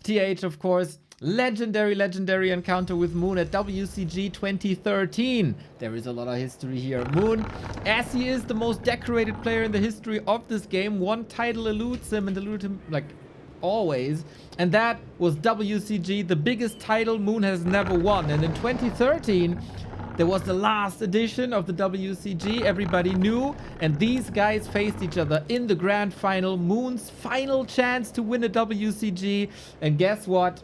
TH, of course, legendary encounter with Moon at WCG 2013. There is a lot of history here. Moon, as he is the most decorated player in the history of this game, one title eludes him and eluded him like always, and that was WCG, the biggest title Moon has never won. And in 2013 there was the last edition of the WCG, everybody knew, and these guys faced each other in the grand final, Moon's final chance to win a WCG. And guess what?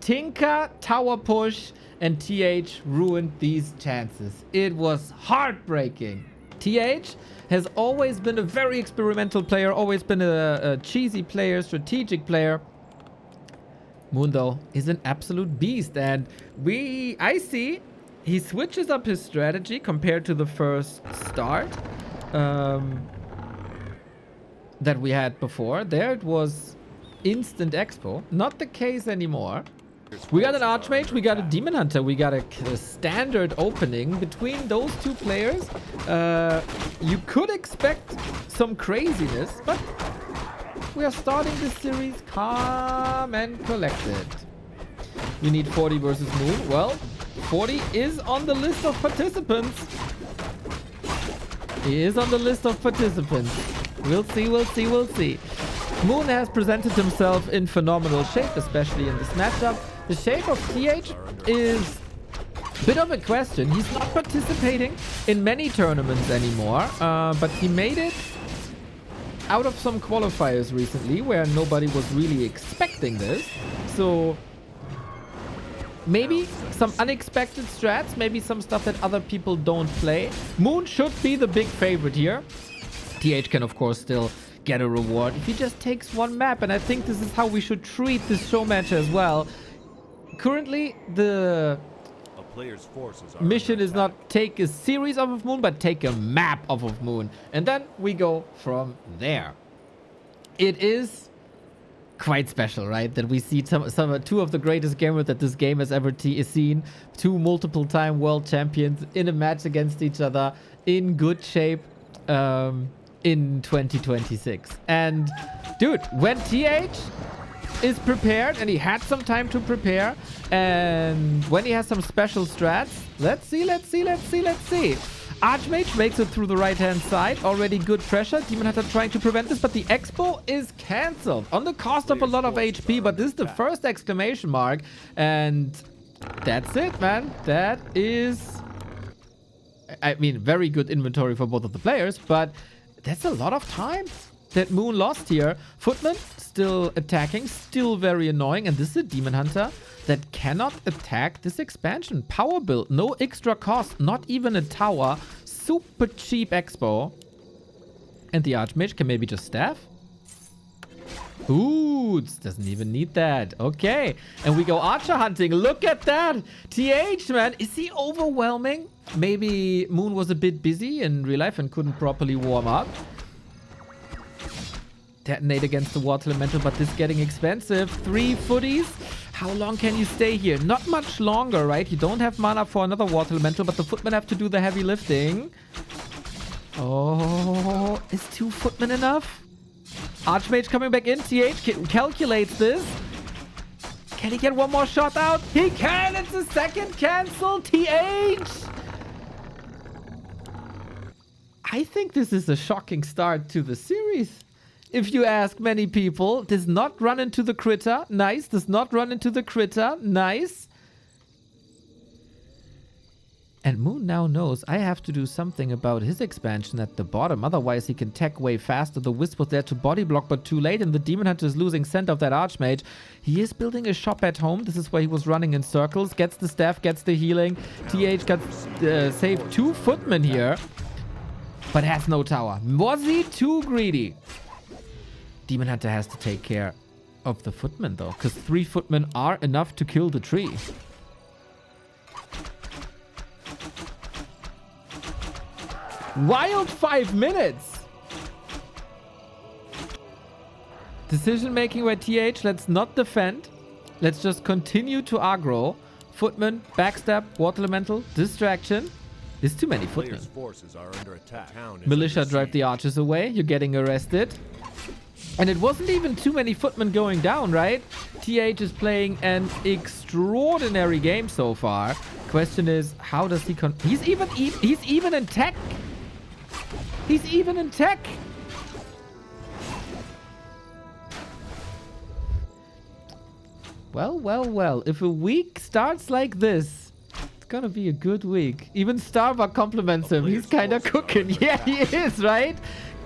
Tinker, tower push, and TH ruined these chances. It was heartbreaking. TH has always been a very experimental player, always been a cheesy player, strategic player. Moon, though, is an absolute beast, and I see he switches up his strategy compared to the first start that we had before. There it was instant expo. Not the case anymore. We got an Archmage, we got a Demon Hunter, we got a standard opening. Between those two players, you could expect some craziness, but we are starting this series calm and collected. We need 40 versus Moon. Well, 40 is on the list of participants. He is on the list of participants. We'll see, we'll see, we'll see. Moon has presented himself in phenomenal shape, especially in this matchup. The shape of TH is a bit of a question. He's not participating in many tournaments anymore, but he made it out of some qualifiers recently where nobody was really expecting this. So maybe some unexpected strats, maybe some stuff that other people don't play. Moon should be the big favorite here. TH can, of course, still get a reward if he just takes one map, and I think this is how we should treat this show match as well. Currently, the mission is not take a series off of Moon, but take a map off of Moon, and then we go from there. It is quite special, right, that we see two of the greatest gamers that this game has ever seen, two multiple-time world champions in a match against each other in good shape in 2026. And dude, when TH is prepared, and he had some time to prepare, and when he has some special strats, let's see. Archmage makes it through the right-hand side. Already good pressure. Demon Hunter trying to prevent this, but the expo is cancelled on the cost of a lot of HP, but this is the first exclamation mark, and that's it, man. That is, I mean, very good inventory for both of the players, but that's a lot of time that Moon lost here. Footman still attacking, still very annoying, and this is a Demon Hunter that cannot attack this expansion. Power build, no extra cost, not even a tower. Super cheap expo. And the Archmage can maybe just staff. Ooh, doesn't even need that. Okay, and we go archer hunting. Look at that. TH, man, is he overwhelming? Maybe Moon was a bit busy in real life and couldn't properly warm up. Detonate against the water elemental, but this is getting expensive. 3 footies. How long can you stay here? Not much longer, right? You don't have mana for another water elemental, but the footmen have to do the heavy lifting. Oh, is 2 footmen enough? Archmage coming back in. TH calculates this. Can he get one more shot out? He can! It's a second cancel. TH! I think this is a shocking start to the series. If you ask many people, does not run into the critter. Nice. Does not run into the critter. Nice. And Moon now knows I have to do something about his expansion at the bottom. Otherwise, he can tech way faster. The Wisp was there to body block, but too late. And the Demon Hunter is losing scent of that Archmage. He is building a shop at home. This is where he was running in circles. Gets the staff, gets the healing. TH got saved 2 footmen here, but has no tower. Was he too greedy? Demon Hunter has to take care of the footmen, though, because 3 footmen are enough to kill the tree. Wild 5 minutes. Decision making by TH. Let's not defend. Let's just continue to aggro. Footman, backstab, water elemental, distraction. There's too many footmen. Militia drive the archers away. You're getting arrested. And it wasn't even too many footmen going down, right? TH is playing an extraordinary game so far. Question is, how does he he's even in tech. He's even in tech. Well. If a week starts like this, it's gonna be a good week. Even Starbuck compliments him. He's kind of cooking. Yeah, he is, right?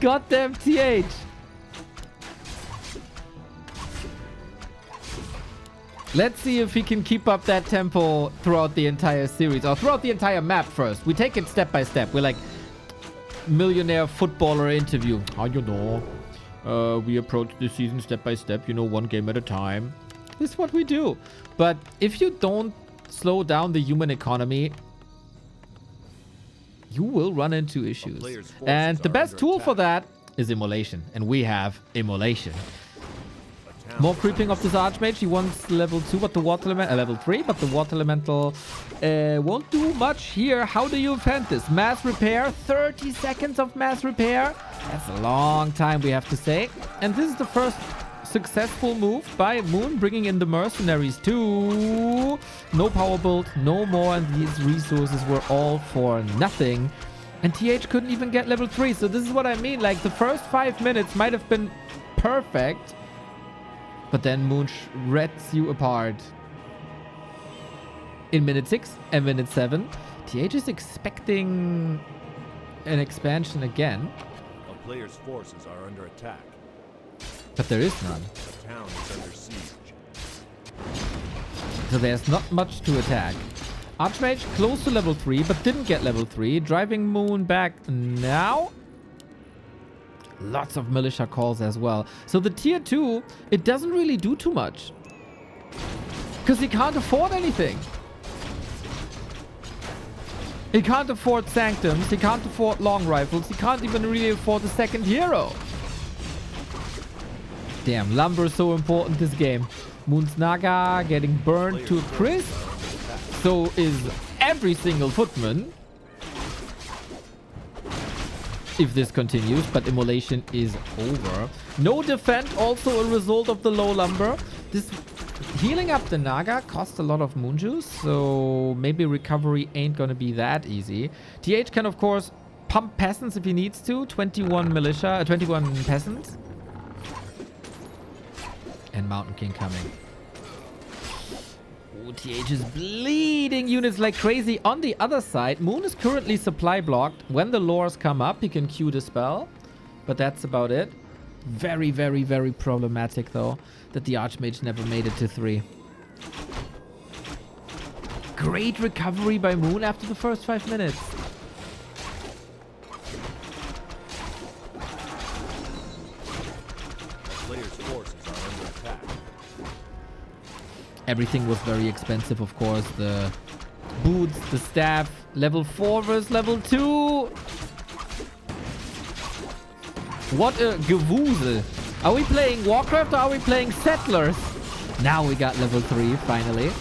Goddamn TH. Let's see if he can keep up that tempo throughout the entire series, or throughout the entire map first. We take it step by step. We're like millionaire footballer interview. How you know? We approach the season step by step, you know, one game at a time. This is what we do. But if you don't slow down the human economy, you will run into issues. And the best tool for that is immolation. And we have immolation. More creeping of this Archmage. He wants level 2, but the water elemental, level 3, but the water elemental won't do much here. How do you defend this? Mass repair, 30 seconds of mass repair. That's a long time, we have to say. And this is the first successful move by Moon, bringing in the mercenaries too. No power build, no more, and these resources were all for nothing. And TH couldn't even get level 3. So this is what I mean. Like, the first 5 minutes might have been perfect. But then Moon shreds you apart. In minute 6 and minute 7, TH is expecting an expansion again. A player's forces are under attack. But there is none. The town is under siege. So there's not much to attack. Archmage close to level 3, but didn't get level 3. Driving Moon back now. Lots of militia calls as well. So the tier 2, it doesn't really do too much. Because he can't afford anything. He can't afford sanctums. He can't afford long rifles. He can't even really afford the second hero. Damn, lumber is so important this game. Moon's Naga getting burned to a crisp. So is every single footman. If this continues, but immolation is over. No defend, also a result of the low lumber. This healing up the Naga costs a lot of moon juice, so maybe recovery ain't gonna be that easy. TH can, of course, pump peasants if he needs to. 21 militia, 21 peasants. And Mountain King coming. Ooh, TH is bleeding units like crazy. On the other side, Moon is currently supply blocked. When the lures come up, he can Q the spell. But that's about it. Very, very, very problematic, though, that the Archmage never made it to 3. Great recovery by Moon after the first 5 minutes. Everything was very expensive, of course. The boots, the staff, level 4 versus level 2. What a gewusel. Are we playing Warcraft or are we playing Settlers? Now we got level 3, finally.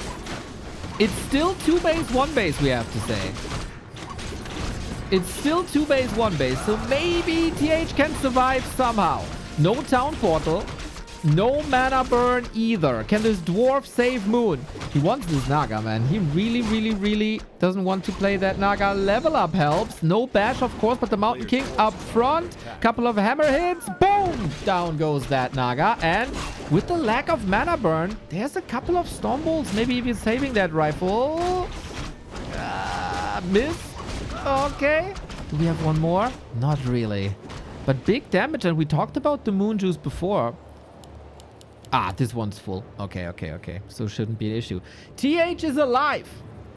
It's still 2 base, 1 base, we have to say. It's still 2 base, 1 base. So maybe TH can survive somehow. No town portal. No mana burn either. Can this dwarf save Moon? He wants this Naga, man. He really, really, really doesn't want to play that Naga. Level up helps. No bash, of course, but the Mountain King up front. Couple of hammer hits. Boom! Down goes that Naga. And with the lack of mana burn, there's a couple of storm bolts. Maybe if he's saving that rifle. Miss. Okay. Do we have one more? Not really. But big damage, and we talked about the moon juice before. Ah, this one's full. Okay. So shouldn't be an issue. TH is alive.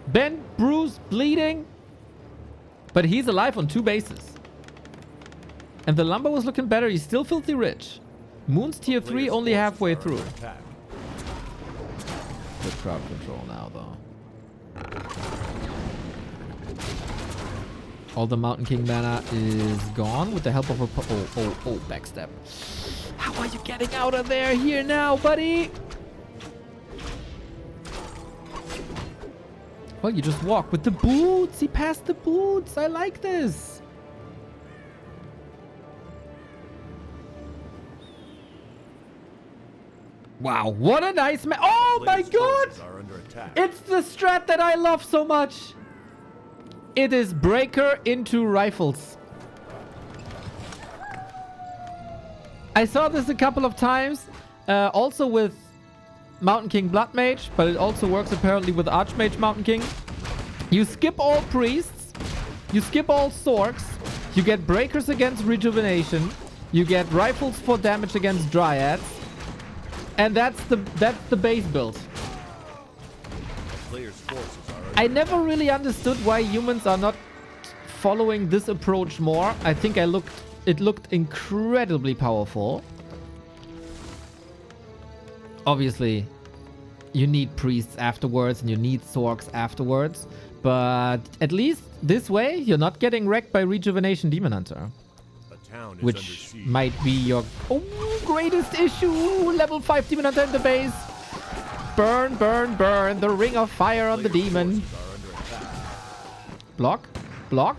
Bent, bruised, bleeding. But he's alive on 2 bases. And the lumber was looking better. He's still filthy rich. Moon's tier 3 only halfway through. Good crowd control now, though. All the Mountain King mana is gone with the help of a... Oh, backstep. How are you getting out of there here now, buddy? Well, you just walk with the boots. He passed the boots. I like this. Wow, what a nice oh my Players' god! forces are under attack. It's the strat that I love so much. It is breaker into rifles. I saw this a couple of times. Also with Mountain King Blood Mage, but it also works apparently with Archmage Mountain King. You skip all priests. You skip all sorks. You get breakers against rejuvenation. You get rifles for damage against dryads. And that's the base build. Players' forces are under I never really understood why humans are not following this approach more. I think it looked incredibly powerful. Obviously, you need priests afterwards and you need sorks afterwards. But at least this way, you're not getting wrecked by Rejuvenation Demon Hunter. a town is Which under siege. might be your greatest issue. Level 5 Demon Hunter in the base. Burn, burn, burn. The ring of fire on the Players' demon. forces are under attack. Block. Block.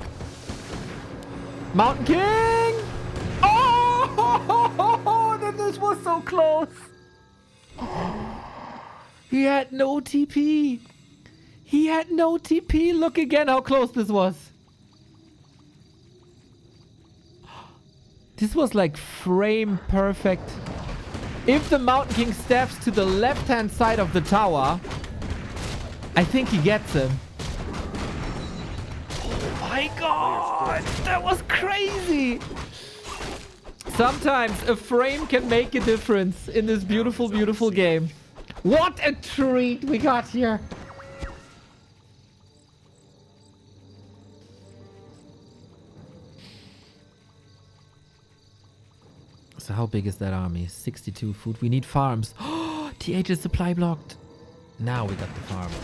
Mountain King! Oh! This was so close. He had no TP. He had no TP. Look again how close this was. This was like frame perfect. If the Mountain King steps to the left-hand side of the tower, I think he gets him. Oh my god! That was crazy! Sometimes a frame can make a difference in this beautiful, beautiful game. What a treat we got here! So how big is that army? 62 food. We need farms. Oh, TH is supply blocked. Now we got the farms.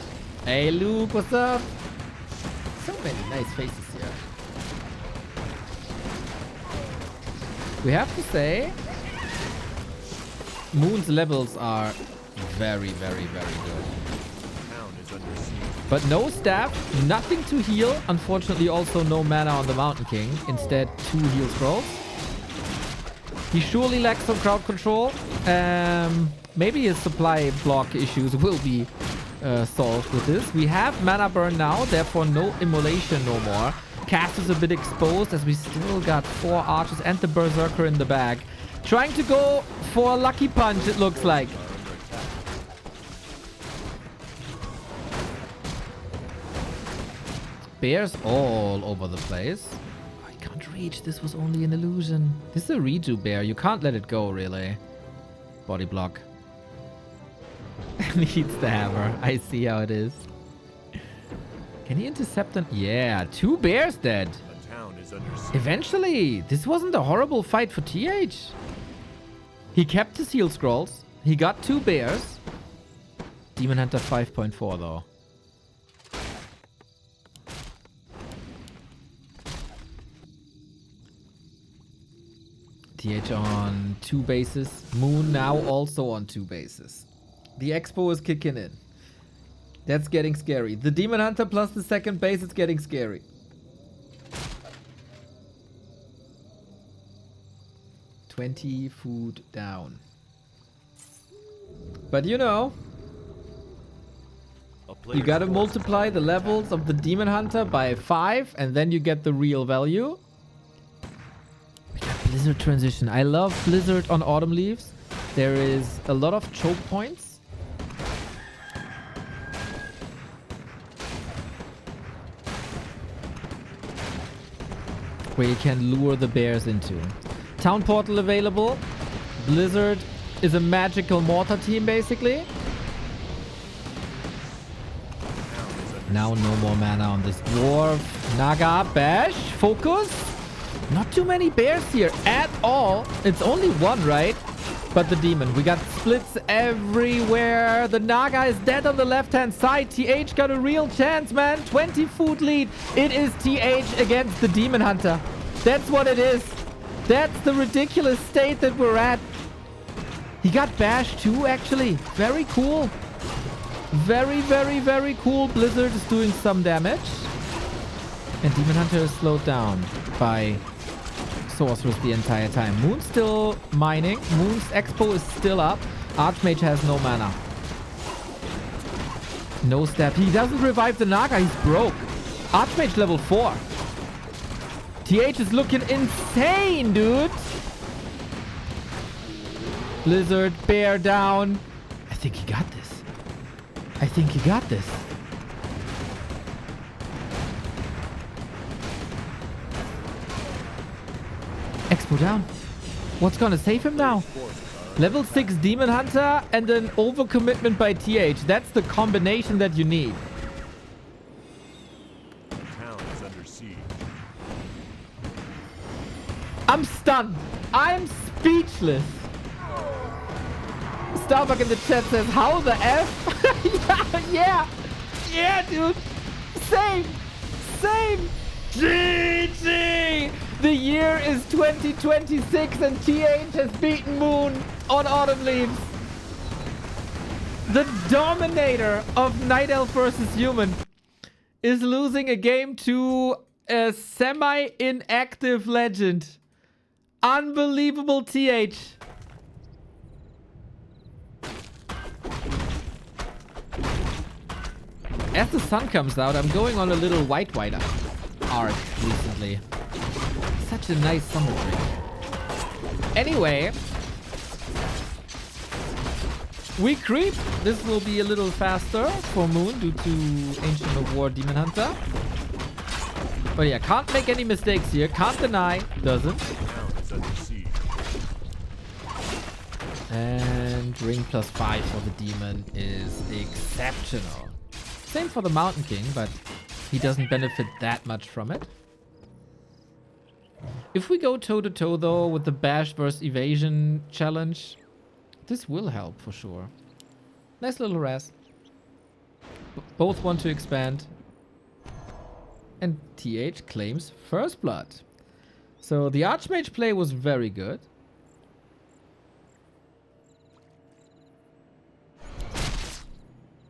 Hey Luke, what's up? So many nice faces here. We have to say, Moon's levels are very, very, very good. Town is under siege. But no staff, nothing to heal. Unfortunately, also no mana on the Mountain King. Instead, 2 heal scrolls. He surely lacks some crowd control. Maybe his supply block issues will be solved with this. We have mana burn now, therefore no immolation no more. Cast is a bit exposed as we still got 4 archers and the berserker in the bag. Trying to go for a lucky punch, it looks like. Bears all over the place. I can't reach. This was only an illusion. This is a redo bear. You can't let it go, really. Body block. Needs the hammer. I see how it is. Can he intercept them? Yeah, 2 bears dead. A town is under siege. Eventually, this wasn't a horrible fight for TH. He kept his heal scrolls. He got 2 bears. Demon Hunter 5.4 though. TH on 2 bases. Moon now also on 2 bases. The Expo is kicking in. That's getting scary. The Demon Hunter plus the second base, it's getting scary. $20 food down. But you know, you gotta multiply the levels of the Demon Hunter by 5 and then you get the real value. We got Blizzard transition. I love Blizzard on Autumn Leaves. There is a lot of choke points. Where you can lure the bears into. Town portal available. Blizzard is a magical mortar team basically. Now no more mana on this dwarf. Naga, bash, focus. Not too many bears here at all. It's only 1, right? But the demon. We got splits everywhere. The Naga is dead on the left-hand side. TH got a real chance, man. 20 food lead. It is TH against the Demon Hunter. That's what it is. That's the ridiculous state that we're at. He got bashed too, actually. Very cool. Very, very, very cool. Blizzard is doing some damage. And Demon Hunter is slowed down by Sorceress the entire time. Moon's still mining. Moon's Expo is still up. Archmage has no mana. No step. He doesn't revive the Naga. He's broke. Archmage level 4. TH is looking insane, dude. Blizzard, bear down. I think he got this. I think he got this. Expo down. What's gonna save him now? Level 6 Demon Hunter and an overcommitment by TH. That's the combination that you need. The town is under siege. I'm stunned. I'm speechless. Starbuck in the chat says, how the F? Yeah, dude. Same. GG. The year is 2026 and TH has beaten Moon on Autumn Leaves. The dominator of Night Elf versus Human is losing a game to a semi-inactive legend. Unbelievable, TH. As the sun comes out, I'm going on a little white arc recently. Such a nice summer drink. Anyway, we creep. This will be a little faster for Moon due to Ancient of War Demon Hunter. But yeah, can't make any mistakes here. Can't deny. Doesn't. The town is under siege. And ring +5 for the demon is exceptional. Same for the Mountain King, but he doesn't benefit that much from it. If we go toe-to-toe, though, with the Bash versus Evasion challenge, this will help for sure. Nice little rest. Both want to expand. And TH claims First Blood. So the Archmage play was very good.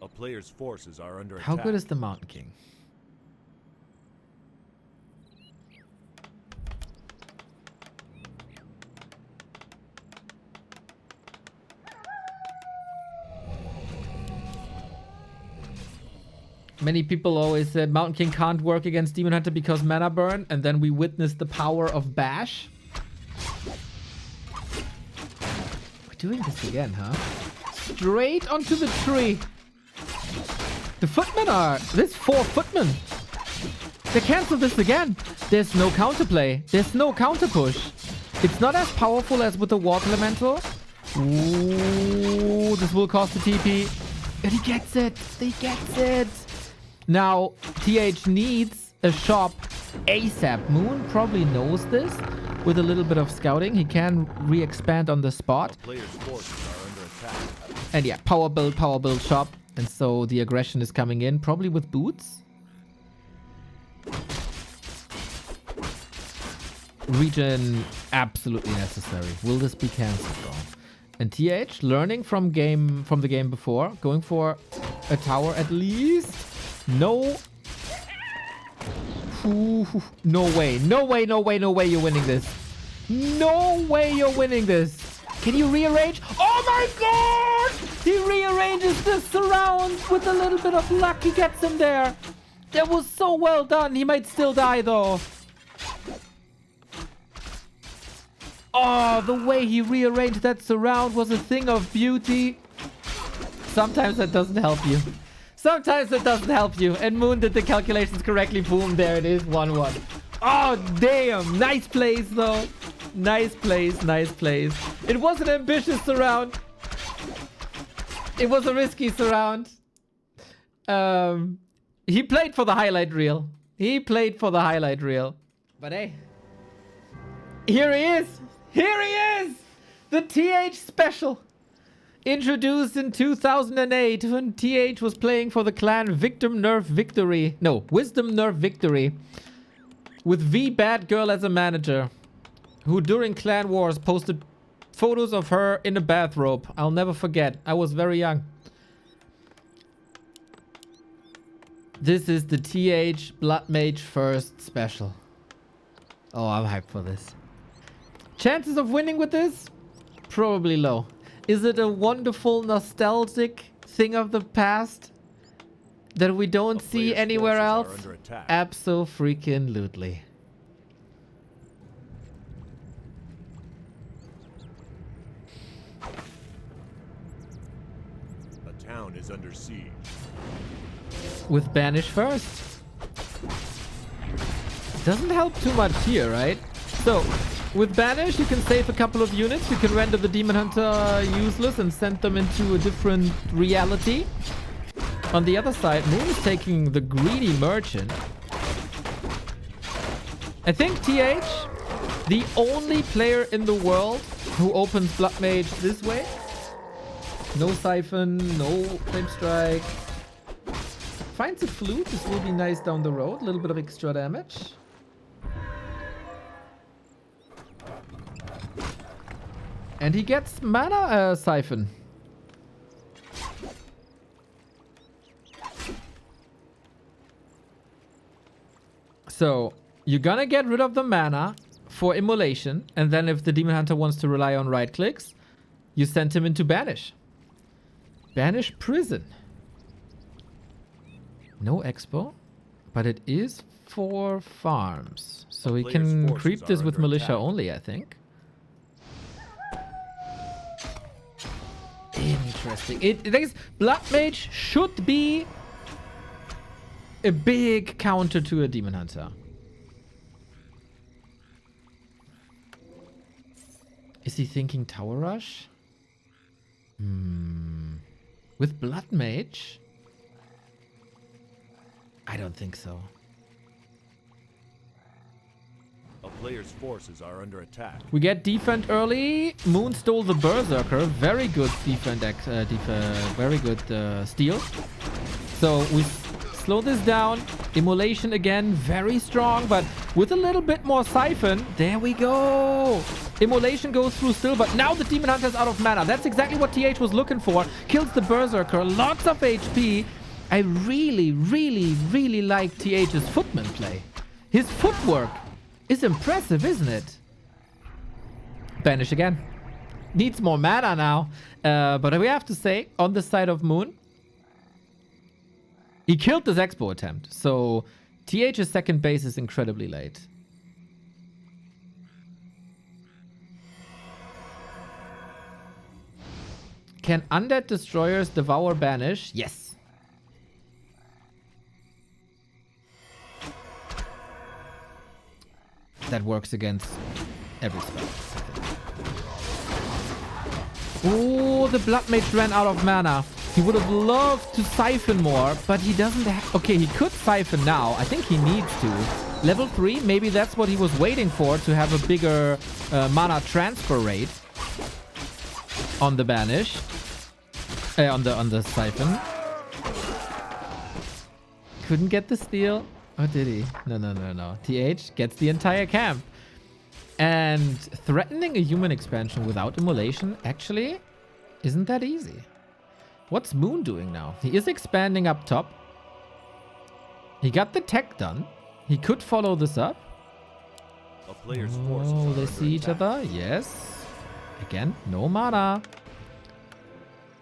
A player's forces are under attack. How good is the Mountain King? Many people always said Mountain King can't work against Demon Hunter because mana burn, and then we witnessed the power of Bash. We're doing this again, huh? Straight onto the tree. The footmen are... There's 4 footmen. They cancel this again. There's no counterplay. There's no counter push. It's not as powerful as with the Water Elemental. Ooh, this will cost the TP. And he gets it. He gets it. Now, TH needs a shop ASAP. Moon probably knows this. With a little bit of scouting, he can re-expand on the spot. Players' forces are under attack. And yeah, power build shop. And so the aggression is coming in, probably with boots. Regen, absolutely necessary. Will this be cancelled though? And TH, learning from the game before, going for a tower at least. No. Ooh, no way you're winning this. No way you're winning this. Can you rearrange? Oh my god! He rearranges the surround with a little bit of luck. He gets him there. That was so well done. He might still die though. Oh, the way he rearranged that surround was a thing of beauty. Sometimes that doesn't help you. Sometimes it doesn't help you. And Moon did the calculations correctly. Boom, there it is. 1-1. Oh, damn. Nice plays, though. Nice plays. It was an ambitious surround. It was a risky surround. He played for the highlight reel. But hey. Here he is. The TH special. Introduced in 2008 when TH was playing for the clan Wisdom Nerf Victory. With V Bad Girl as a manager. Who during clan wars posted photos of her in a bathrobe. I'll never forget. I was very young. This is the TH Blood Mage first special. Oh, I'm hyped for this. Chances of winning with this? Probably low. Is it a wonderful, nostalgic thing of the past that we don't see anywhere else? Abso-freaking-lutely. A town is under siege. With Banish first. Doesn't help too much here, right? So, with Banish, you can save a couple of units. You can render the Demon Hunter useless and send them into a different reality. On the other side, Moon is taking the greedy Merchant. I think TH, the only player in the world who opens Blood Mage this way. No Siphon, no Flame Strike. Finds a Flute. This will be nice down the road. A little bit of extra damage. And he gets mana Siphon. So, you're gonna get rid of the mana for Immolation. And then if the Demon Hunter wants to rely on right clicks, you send him into Banish. Banish Prison. No Expo. But it is for farms. So we can creep this with Militia only, I think. Interesting. Blood Mage should be a big counter to a Demon Hunter. Is he thinking Tower Rush? With Blood Mage? I don't think so. A player's forces are under attack. We get defend early. Moon stole the Berserker. Very good defend. Very good steal. So we slow this down. Immolation again. Very strong, but with a little bit more Siphon. There we go. Immolation goes through still, but now the Demon Hunter is out of mana. That's exactly what TH was looking for. Kills the Berserker. Lots of HP. I really, really, really like TH's footman play. His footwork is impressive, isn't it? Banish again. Needs more mana now. But we have to say, on the side of Moon, he killed this Expo attempt. So TH's second base is incredibly late. Can Undead Destroyers devour Banish? Yes. That works against every spell. Oh, the Blood Mage ran out of mana. He would have loved to Siphon more, but he doesn't have... Okay, he could Siphon now. I think he needs to. Level 3, maybe that's what he was waiting for, to have a bigger mana transfer rate on the Banish. On the Siphon. Couldn't get the steal. Oh, did he? No. TH gets the entire camp. And threatening a human expansion without Immolation actually isn't that easy. What's Moon doing now? He is expanding up top. He got the tech done. He could follow this up. A player's forces Oh, are they see each other. Yes. Again, no mana.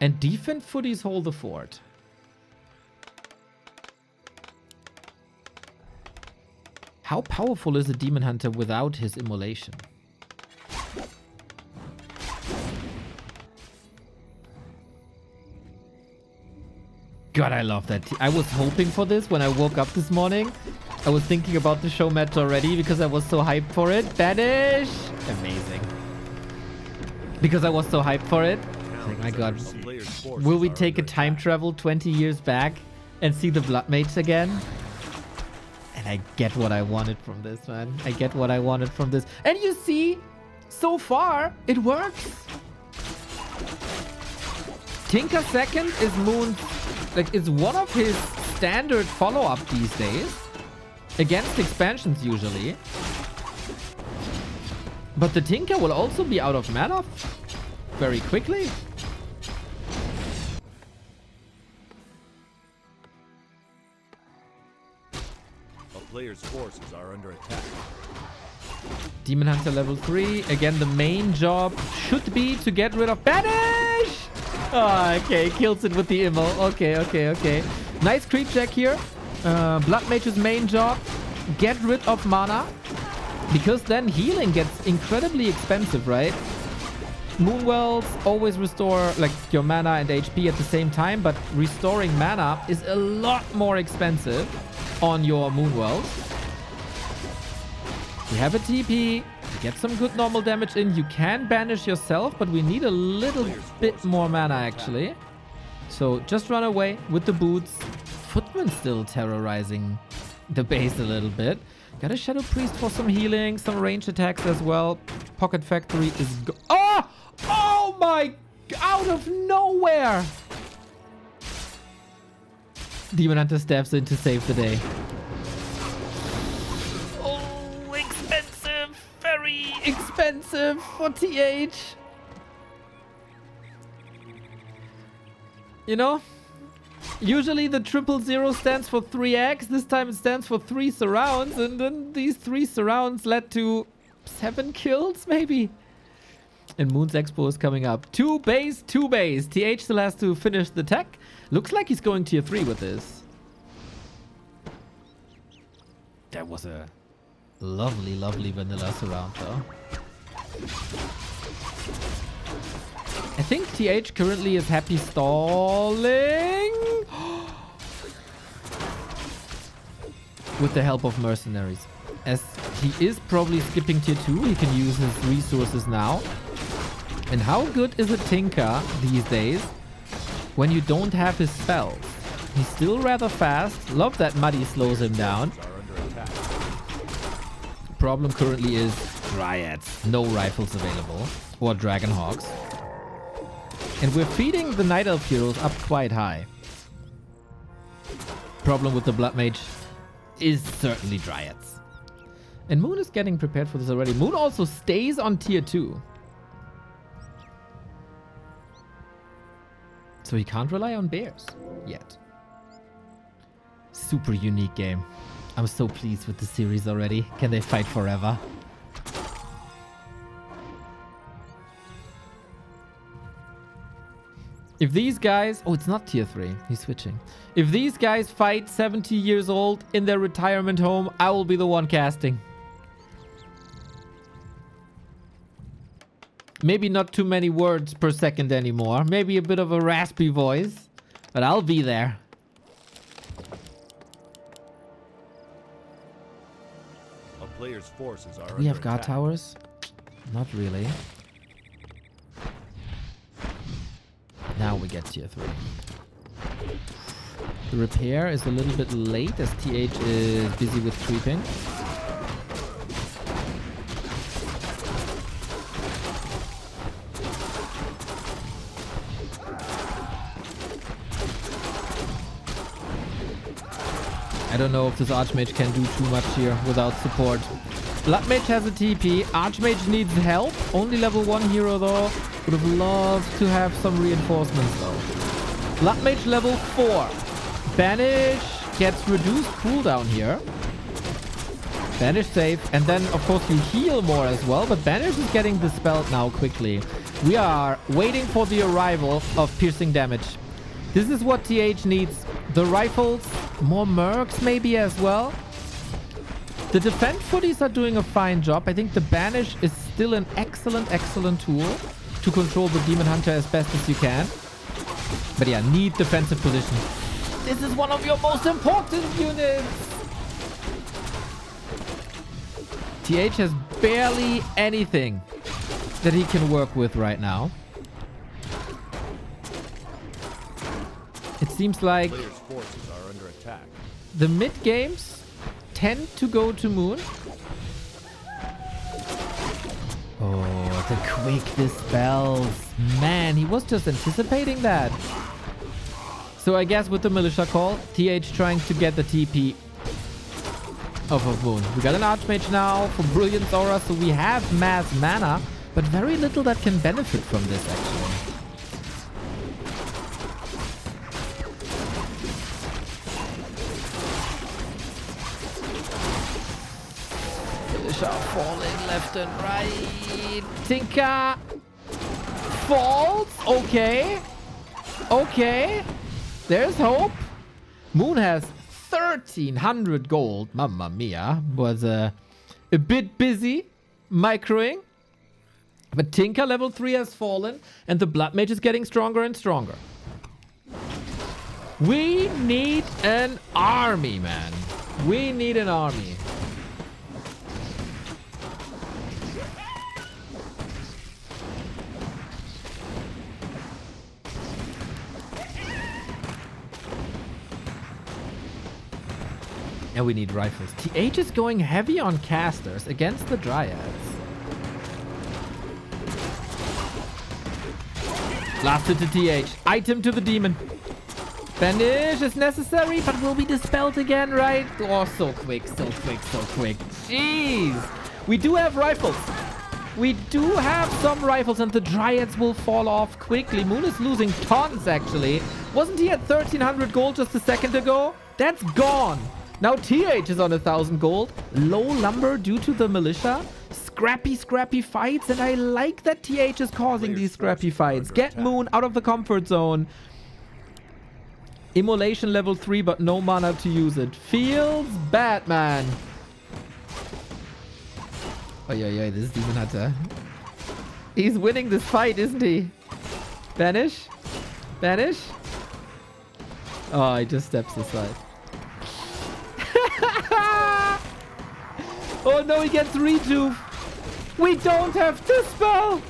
And defend footies hold the fort. How powerful is a Demon Hunter without his Immolation? God, I love that. I was hoping for this when I woke up this morning. I was thinking about the show match already because I was so hyped for it. Banish! Amazing. Because I was so hyped for it. Like, my God. Will we take a time travel 20 years back and see the Blood Mage again? And I get what I wanted from this, man. I get what I wanted from this. And you see, so far, it works. Tinker second is Moon's... Like, it's one of his standard follow-up these days. Against expansions, usually. But the Tinker will also be out of mana very quickly. Player's forces are under attack. Demon Hunter level 3. Again, the main job should be to get rid of Banish! Oh, okay, kills it with the immo. Okay, okay, okay. Nice creep check here. Blood Mage's main job, get rid of mana. Because then healing gets incredibly expensive, right? Moonwells always restore like your mana and HP at the same time, but restoring mana is a lot more expensive on your Moonwells. We have a TP. Get some good normal damage in. You can banish yourself, but we need a little bit more mana actually. So just run away with the boots. Footman still terrorizing the base a little bit. Got a Shadow Priest for some healing, some range attacks as well. Pocket Factory is oh! Oh my! Out of nowhere! Demon Hunter steps in to save the day. Oh, expensive! Very expensive for TH. You know? Usually the 000 stands for 3x. This time it stands for 3 surrounds. And then these 3 surrounds led to 7 kills, maybe. And Moon's Expo is coming up. 2 base, 2 base. TH still has to finish the tech. Looks like he's going tier 3 with this. That was a lovely, lovely vanilla surround, though. I think TH currently is happy stalling. With the help of mercenaries. As he is probably skipping tier 2, he can use his resources now. And how good is a Tinker these days when you don't have his spells? He's still rather fast. Love that Muddy slows him down. Problem currently is Dryads. No rifles available. Or Dragonhawks. And we're feeding the Night Elf heroes up quite high. Problem with the Blood Mage is certainly Dryads. And Moon is getting prepared for this already. Moon also stays on tier 2. So he can't rely on bears yet. Super unique game. I'm so pleased with the series already. Can they fight forever? If these guys... Oh, it's not tier 3. He's switching. If these guys fight 70 years old in their retirement home, I will be the one casting. Maybe not too many words per second anymore. Maybe a bit of a raspy voice. But I'll be there. A player's forces are Do we have under guard attack. towers? Not really. Now we get tier 3. The repair is a little bit late as TH is busy with creeping. I don't know if this Archmage can do too much here without support. Blood Mage has a TP. Archmage needs help. Only level 1 hero though. Would have loved to have some reinforcements though. Blood Mage level 4. Banish gets reduced cooldown here. Banish safe. And then of course you heal more as well. But Banish is getting dispelled now quickly. We are waiting for the arrival of piercing damage. This is what TH needs. The rifles, more mercs maybe as well. The defense footies are doing a fine job. I think the Banish is still an excellent, excellent tool to control the Demon Hunter as best as you can. But yeah, need defensive position. This is one of your most important units. TH has barely anything that he can work with right now. It seems like Player's forces are under attack. the mid games tend to go to Moon. Oh, the quick dispels. Man, he was just anticipating that. So I guess with the militia call, TH trying to get the TP off of Moon. We got an Archmage now for Brilliant Aura, so we have mass mana, but very little that can benefit from this actually. Militia falling left and right. Tinker falls. Okay. Okay. There's hope. Moon has 1,300 gold. Mamma mia. Was a bit busy microing. But Tinker level 3 has fallen. And the Blood Mage is getting stronger and stronger. We need an army, man. We need an army. And we need rifles. TH is going heavy on casters against the Dryads. Blasted to TH. Item to the demon. Banish is necessary, but will be dispelled again, right? Oh, so quick, so quick, so quick. Jeez. We do have rifles. We do have some rifles, and the Dryads will fall off quickly. Moon is losing tons, actually. Wasn't he at 1,300 gold just a second ago? That's gone. Now TH is on 1,000 gold. Low lumber due to the militia. Scrappy fights, and I like that TH is causing these scrappy fights. Get Moon out of the comfort zone. Immolation level 3, but no mana to use it. Feels bad, man. Oh, yeah, this Demon Hunter. He's winning this fight, isn't he? Banish? Banish? Oh, he just steps aside. Oh, no, he gets rejuve. We don't have Dispel.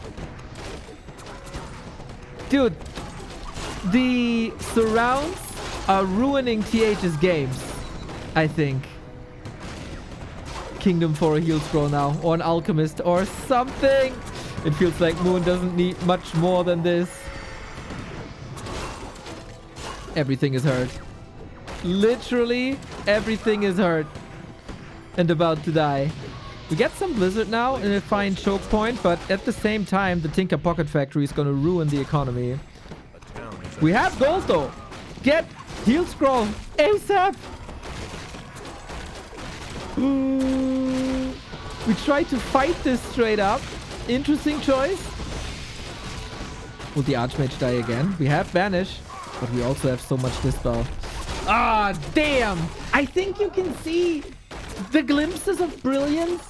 Dude, the surrounds are ruining TH's games, I think. Kingdom for a heal scroll now, or an alchemist, or something. It feels like Moon doesn't need much more than this. Everything is hurt. Literally, everything is hurt. And about to die. We get some Blizzard now in a fine choke point, but at the same time, the Tinker Pocket Factory is going to ruin the economy. We have gold though. Get heal scroll ASAP. Ooh. We try to fight this straight up. Interesting choice. Will the Archmage die again? We have Banish, but we also have so much Dispel. Ah, damn. I think you can see the glimpses of brilliance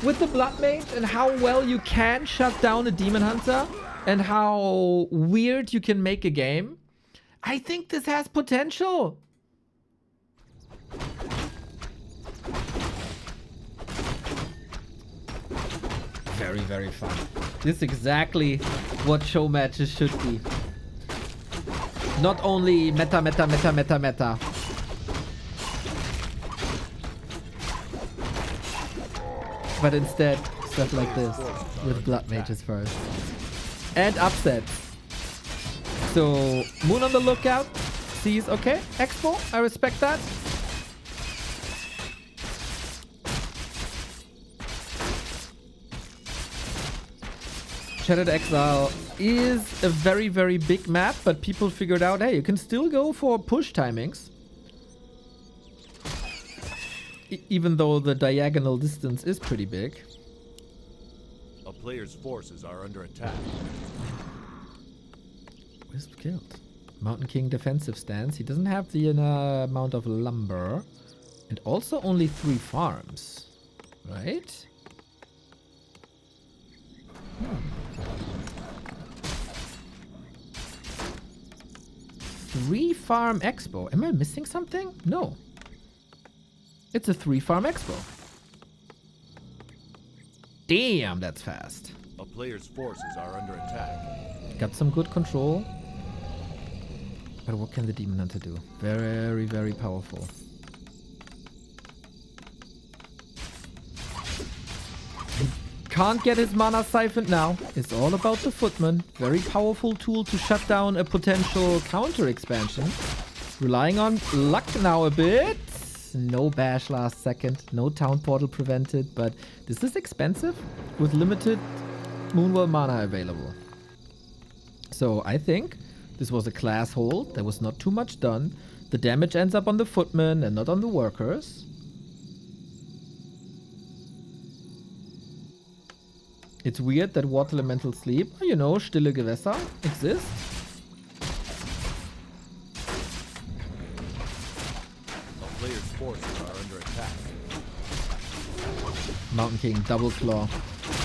with the Blood Mage and how well you can shut down a Demon Hunter and how weird you can make a game. I think this has potential. Very, very fun. This is exactly what show matches should be. Not only meta. But instead, stuff like this with Blood Mages first. And upsets. So, Moon on the lookout. Sees, okay, Expo, I respect that. Shattered Exile is a very, very big map, but people figured out, hey, you can still go for push timings. Even though the diagonal distance is pretty big. A player's forces are under attack. Wisp killed. Mountain King defensive stance. He doesn't have the amount of lumber. And also only 3 farms. Right? 3 farm expo. Am I missing something? No. It's a 3 farm expo. Damn, that's fast. A player's forces are under attack. Got some good control. But what can the Demon Hunter do? Very, very powerful. He can't get his mana siphoned now. It's all about the Footman. Very powerful tool to shut down a potential counter expansion. Relying on luck now a bit. No bash last second. No town portal prevented. But this is expensive with limited Moonwell mana available. So I think this was a class hold. There was not too much done. The damage ends up on the Footman and not on the workers. It's weird that Water Elemental Sleep, you know, Stille Gewässer exists. Player's forces are under attack. Mountain King, double claw.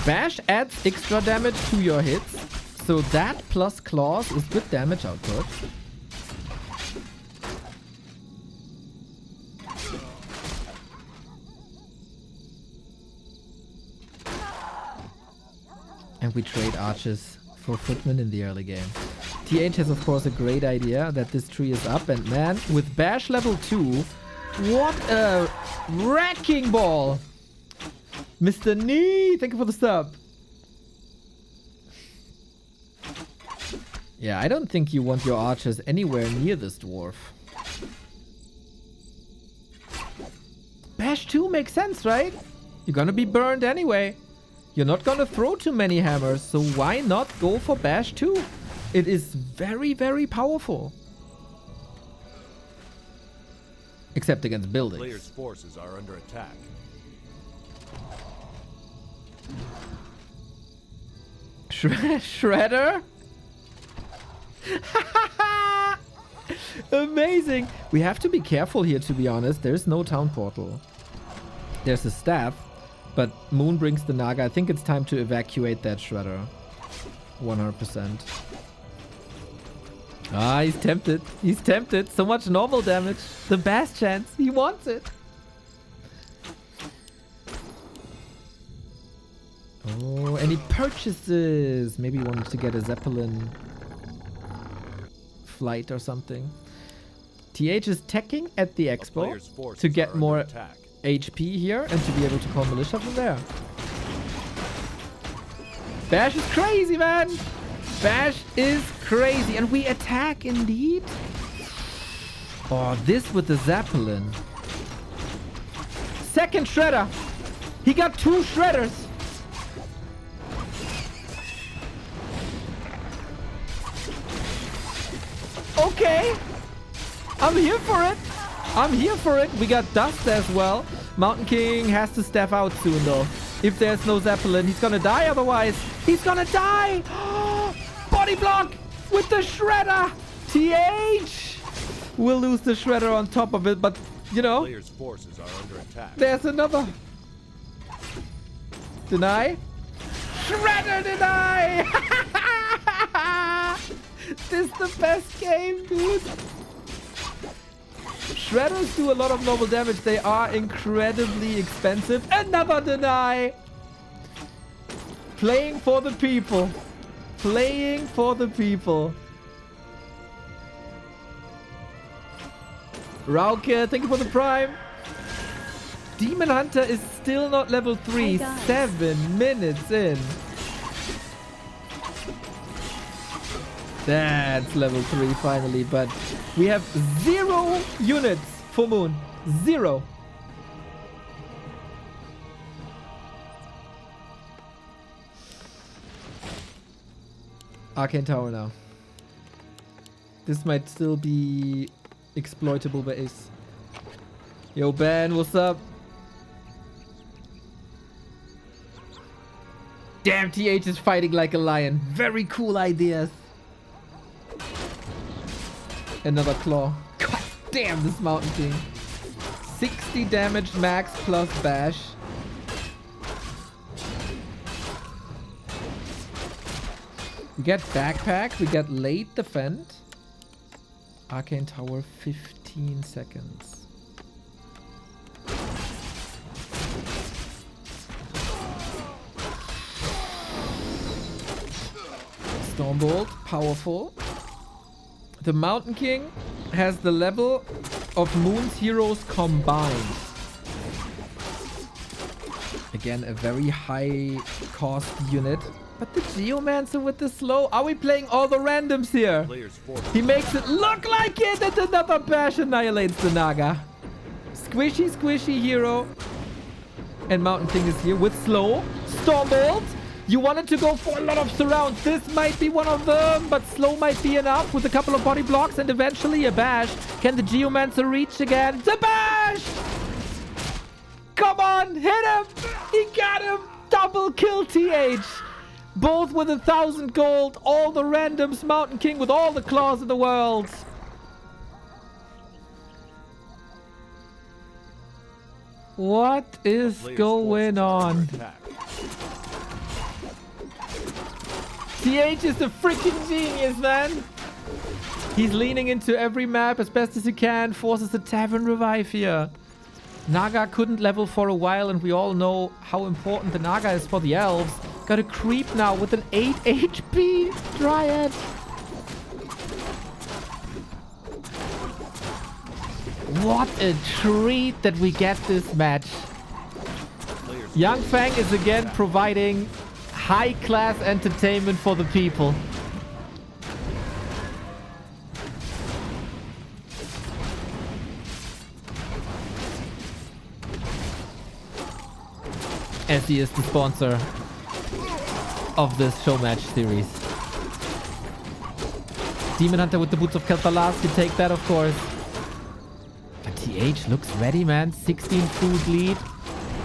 Bash adds extra damage to your hits. So that plus claws is good damage output. And we trade archers for footmen in the early game. TH has of course a great idea that this tree is up, and man, with Bash level 2, what a wrecking ball! Mr. Nee, thank you for the sub. Yeah, I don't think you want your archers anywhere near this dwarf. Bash 2 makes sense, right? You're gonna be burned anyway. You're not gonna throw too many hammers, so why not go for Bash 2? It is very, very powerful. Except against buildings. Player's forces are under attack. Shredder? Amazing. We have to be careful here, to be honest. There's no town portal. There's a staff, but Moon brings the Naga. I think it's time to evacuate that Shredder. 100%. Ah, he's tempted. He's tempted. So much normal damage. The Bash chance. He wants it. Oh, and he purchases. Maybe he wanted to get a Zeppelin flight or something. TH is teching at the expo to get more HP here and to be able to call militia from there. Bash is crazy, man. Bash is crazy. And we attack indeed. Oh, this with the Zeppelin. Second Shredder. He got 2 Shredders. Okay. I'm here for it. I'm here for it. We got Dust as well. Mountain King has to step out soon, though. If there's no Zeppelin, he's gonna die otherwise. He's gonna die. Body block with the Shredder. TH will lose the Shredder on top of it, but, you know, Player's forces are under attack. there's another. Deny. Shredder deny. This is the best game, dude. Shredders do a lot of normal damage. They are incredibly expensive. Another deny. Playing for the people. Playing for the people. Rauke, thank you for the prime. Demon Hunter is still not level 3. 7 minutes in. That's level 3 finally, but we have 0 units for Moon. 0. Arcane Tower now. This might still be exploitable by Ace. Yo, Ben, what's up? Damn, TH is fighting like a lion. Very cool ideas. Another claw. God damn, this Mountain King. 60 damage max plus bash. We get backpack. We get late defend. Arcane Tower, 15 seconds. Stormbolt, powerful. The Mountain King has the level of Moon's heroes combined. Again, a very high cost unit. But the Geomancer with the slow. Are we playing all the randoms here? He makes it look like it, and another bash annihilates the Naga. Squishy, squishy hero. And Mountain King is here with slow. Stormbolt. You wanted to go for a lot of surrounds. This might be one of them, but slow might be enough with a couple of body blocks and eventually a bash. Can the Geomancer reach again? The bash! Come on, hit him! He got him! Double kill TH! Both with 1,000 gold, all the randoms, Mountain King with all the claws in the world. What is Player's going forces are on? under attack. TH is a freaking genius, man. He's leaning into every map as best as he can. Forces a tavern revive here. Naga couldn't level for a while, and we all know how important the Naga is for the elves. Got a creep now with an 8 HP Dryad. What a treat that we get this match. Young Fang is again providing high-class entertainment for the people. As he is the sponsor of this show match series. Demon Hunter with the Boots of Kel'Thalas, you take that, of course. But TH looks ready, man. 16 food lead.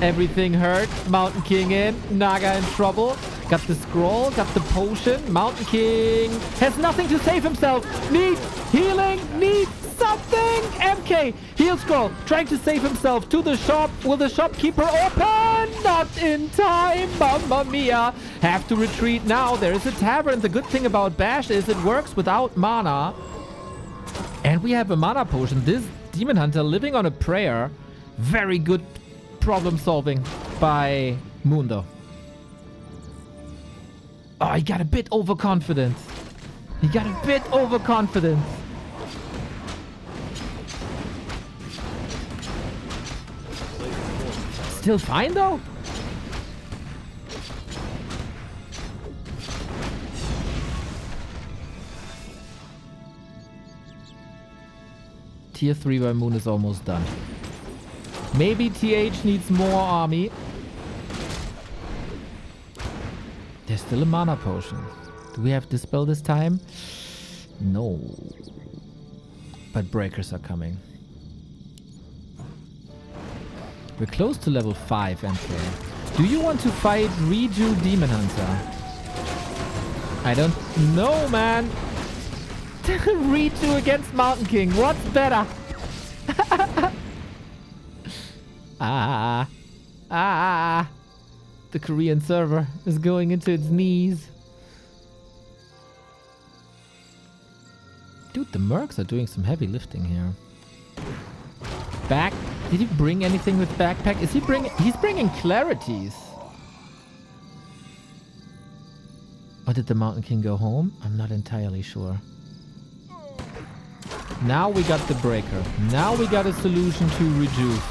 Everything hurt. Mountain King in. Naga in trouble. Got the scroll, got the potion. Mountain King has nothing to save himself. Need healing, need something. MK, heal scroll, trying to save himself to the shop. Will the shopkeeper open? Not in time. Mamma mia. Have to retreat now. There is a tavern. The good thing about Bash is it works without mana. And we have a mana potion. This Demon Hunter living on a prayer. Very good problem solving by Mundo. Oh, he got a bit overconfident. He got a bit overconfident. Still fine though? Tier 3 by Moon is almost done. Maybe TH needs more army. There's still a mana potion. Do we have Dispel this time? No. But breakers are coming. We're close to level 5, MK. Do you want to fight Reju Demon Hunter? I don't know, man. Reju against Mountain King. What's better? The Korean server is going into its knees. Dude, the mercs are doing some heavy lifting here. Back. Did he bring anything with backpack? Is he bringing... He's bringing clarities. Or did the Mountain King go home? I'm not entirely sure. Now we got the breaker. Now we got a solution to rejuve.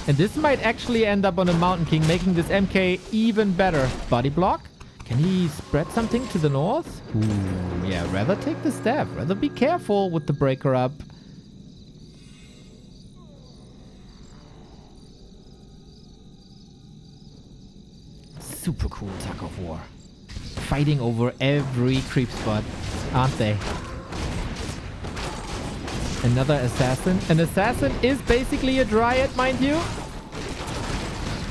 And this might actually end up on a Mountain King, making this MK even better. Body block? Can he spread something to the north? Ooh, yeah, rather take the staff. Rather be careful with the breaker up. Super cool tug of war. Fighting over every creep spot, aren't they? Another assassin. An assassin is basically a dryad, mind you,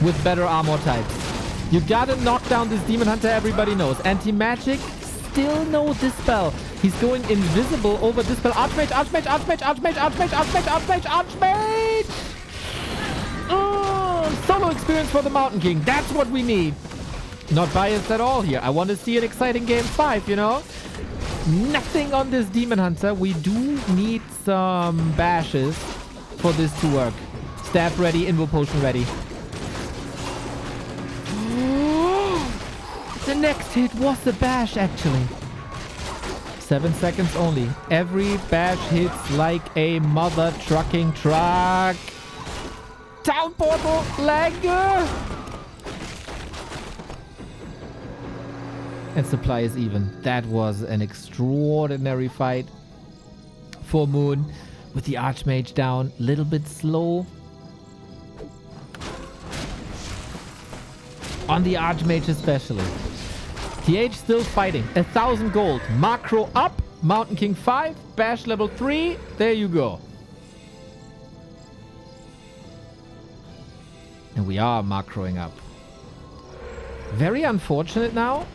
with better armor types. You gotta knock down this Demon Hunter, everybody knows. Anti-magic, still no Dispel. He's going invisible over Dispel. Archmage, Archmage, Archmage, Archmage, Archmage, Archmage, Archmage, Archmage! Solo experience for the Mountain King. That's what we need. Not biased at all here. I want to see an exciting game 5, you know? Nothing on this Demon Hunter. We do need some bashes for this to work. Staff ready, Invo Potion ready. The next hit was the bash, actually. 7 seconds only. Every bash hits like a mother trucking truck. Town portal, Langer! And supply is even. That was an extraordinary fight for Moon. With the Archmage down, a little bit slow. On the Archmage especially. TH still fighting. 1,000 gold. Macro up. Mountain King 5. Bash level 3. There you go. And we are macroing up. Very unfortunate now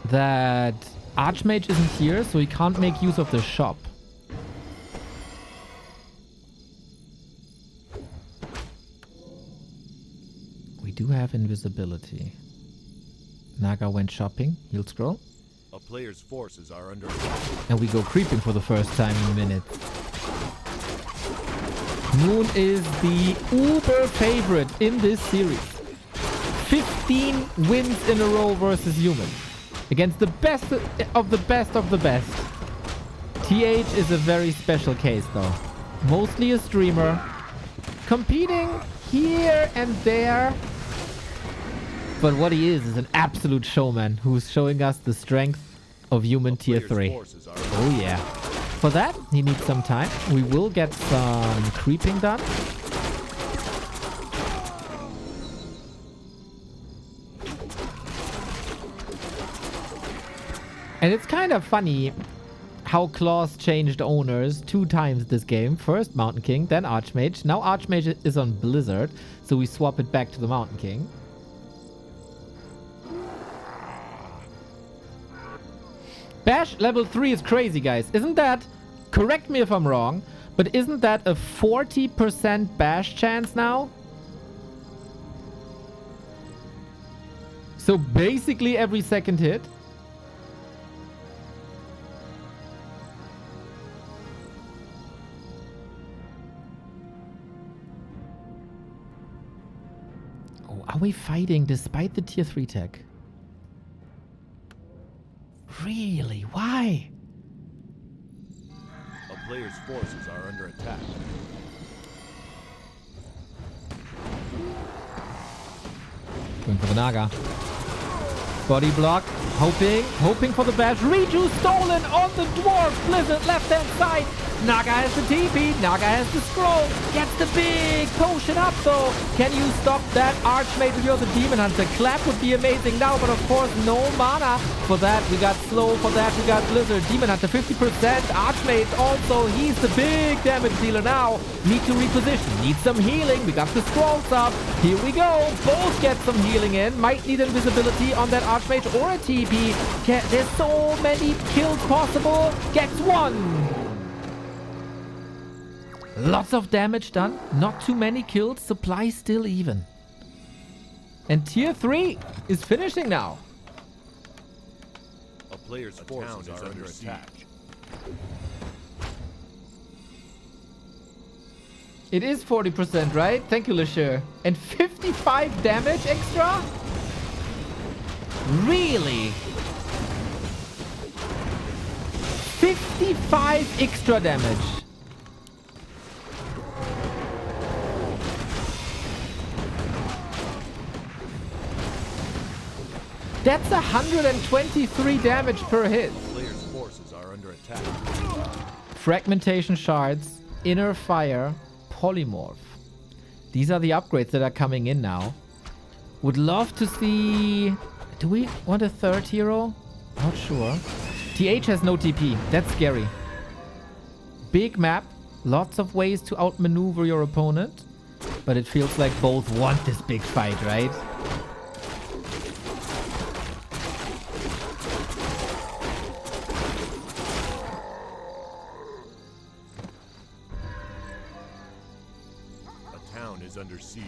that Archmage isn't here, so he can't make use of the shop. We do have invisibility. Naga went shopping. He'll scroll. A player's forces are under attack. And we go creeping for the first time in a minute. Moon is the uber favorite in this series. 15 wins in a row versus human. Against the best of the best of the best. TH is a very special case though. Mostly a streamer. Competing here and there. But what he is an absolute showman who's showing us the strength of human tier 3. Oh yeah. For that, he needs some time. We will get some creeping done. And it's kind of funny how Claws changed owners 2 times this game. First Mountain King, then Archmage. Now Archmage is on Blizzard, so we swap it back to the Mountain King. Bash level 3 is crazy, guys. Isn't that, correct me if I'm wrong, but isn't that a 40% bash chance now? So basically every second hit. Oh, are we fighting despite the tier 3 tech? Really? Why? A player's forces are under attack. Going for the Naga. Body block. Hoping for the bash. Reju stolen on the Dwarf. Blizzard left hand side. Naga has the TP. Naga has the scroll. Gets the big potion up though. Can you stop that Archmage with the Demon Hunter? Clap would be amazing now, but of course no mana. For that we got slow. For that we got Blizzard. Demon Hunter 50%. Archmage also. He's the big damage dealer now. Need to reposition. Need some healing. We got the scrolls up. Here we go. Both get some healing in. Might need invisibility on that Archmage or a TP. There's so many kills possible. Gets one. Lots of damage done. Not too many kills. Supply still even. And tier 3 is finishing now. A player's forces are under attack. It is 40%, right? Thank you, Lashur. And 55 damage extra? Really? 55 extra damage. That's 123 damage per hit. Player's forces are under attack. Fragmentation shards, inner fire, polymorph. These are the upgrades that are coming in now. Would love to see... Do we want a third hero? Not sure. TH has no TP. That's scary. Big map. Lots of ways to outmaneuver your opponent. But it feels like both want this big fight, right? A town is under siege.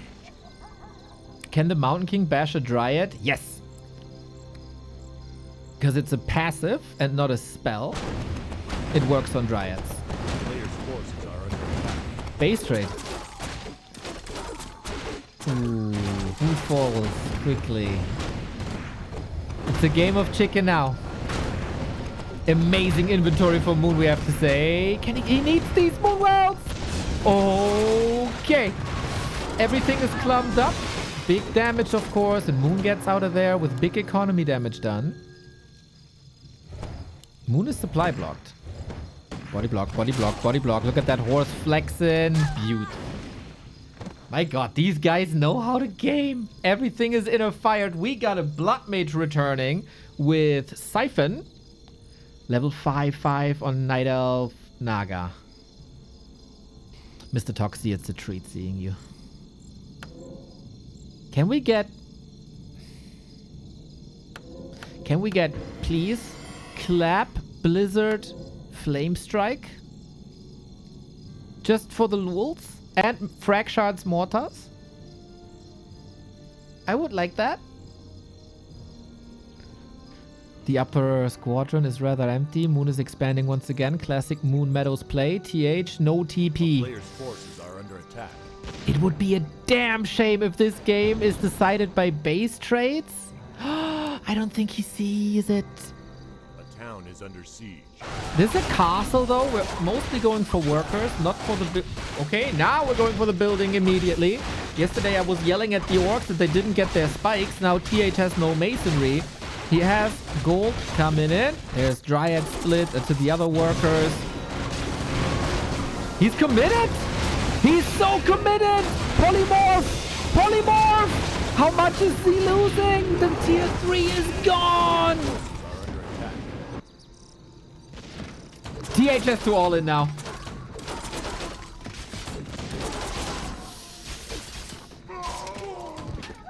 Can the Mountain King bash a Dryad? Yes. Because it's a passive and not a spell. It works on Dryads. Player's forces are under attack. Base trade. Ooh, who falls quickly? It's a game of chicken now. Amazing inventory for Moon, we have to say. He needs these Moon Worlds. Okay. Everything is clumped up. Big damage, of course, and Moon gets out of there with big economy damage done. Moon is supply blocked. Body block, body block, body block. Look at that horse flexing. Beautiful. My god, these guys know how to game. Everything is inner fired. We got a Blood Mage returning with Siphon. Level 5/5 on Night Elf Naga. Mr. Toxie, it's a treat seeing you. Can we get, please, Clap, Blizzard, Flame Strike? Just for the lulz? And Frag Shards Mortars? I would like that. The upper squadron is rather empty. Moon is expanding once again. Classic Moon Meadows play. TH, no TP. Players' forces are under attack. It would be a damn shame if this game is decided by base trades. I don't think he sees it. A town is under siege. This is a castle, though. We're mostly going for workers, not for the... Okay, now we're going for the building immediately. Yesterday I was yelling at the orcs that they didn't get their spikes. Now TH has no masonry. He has gold coming in. There's Dryad split to the other workers. He's committed. He's so committed. Polymorph. Polymorph. How much is he losing? The tier 3 is gone. TH has to all in now.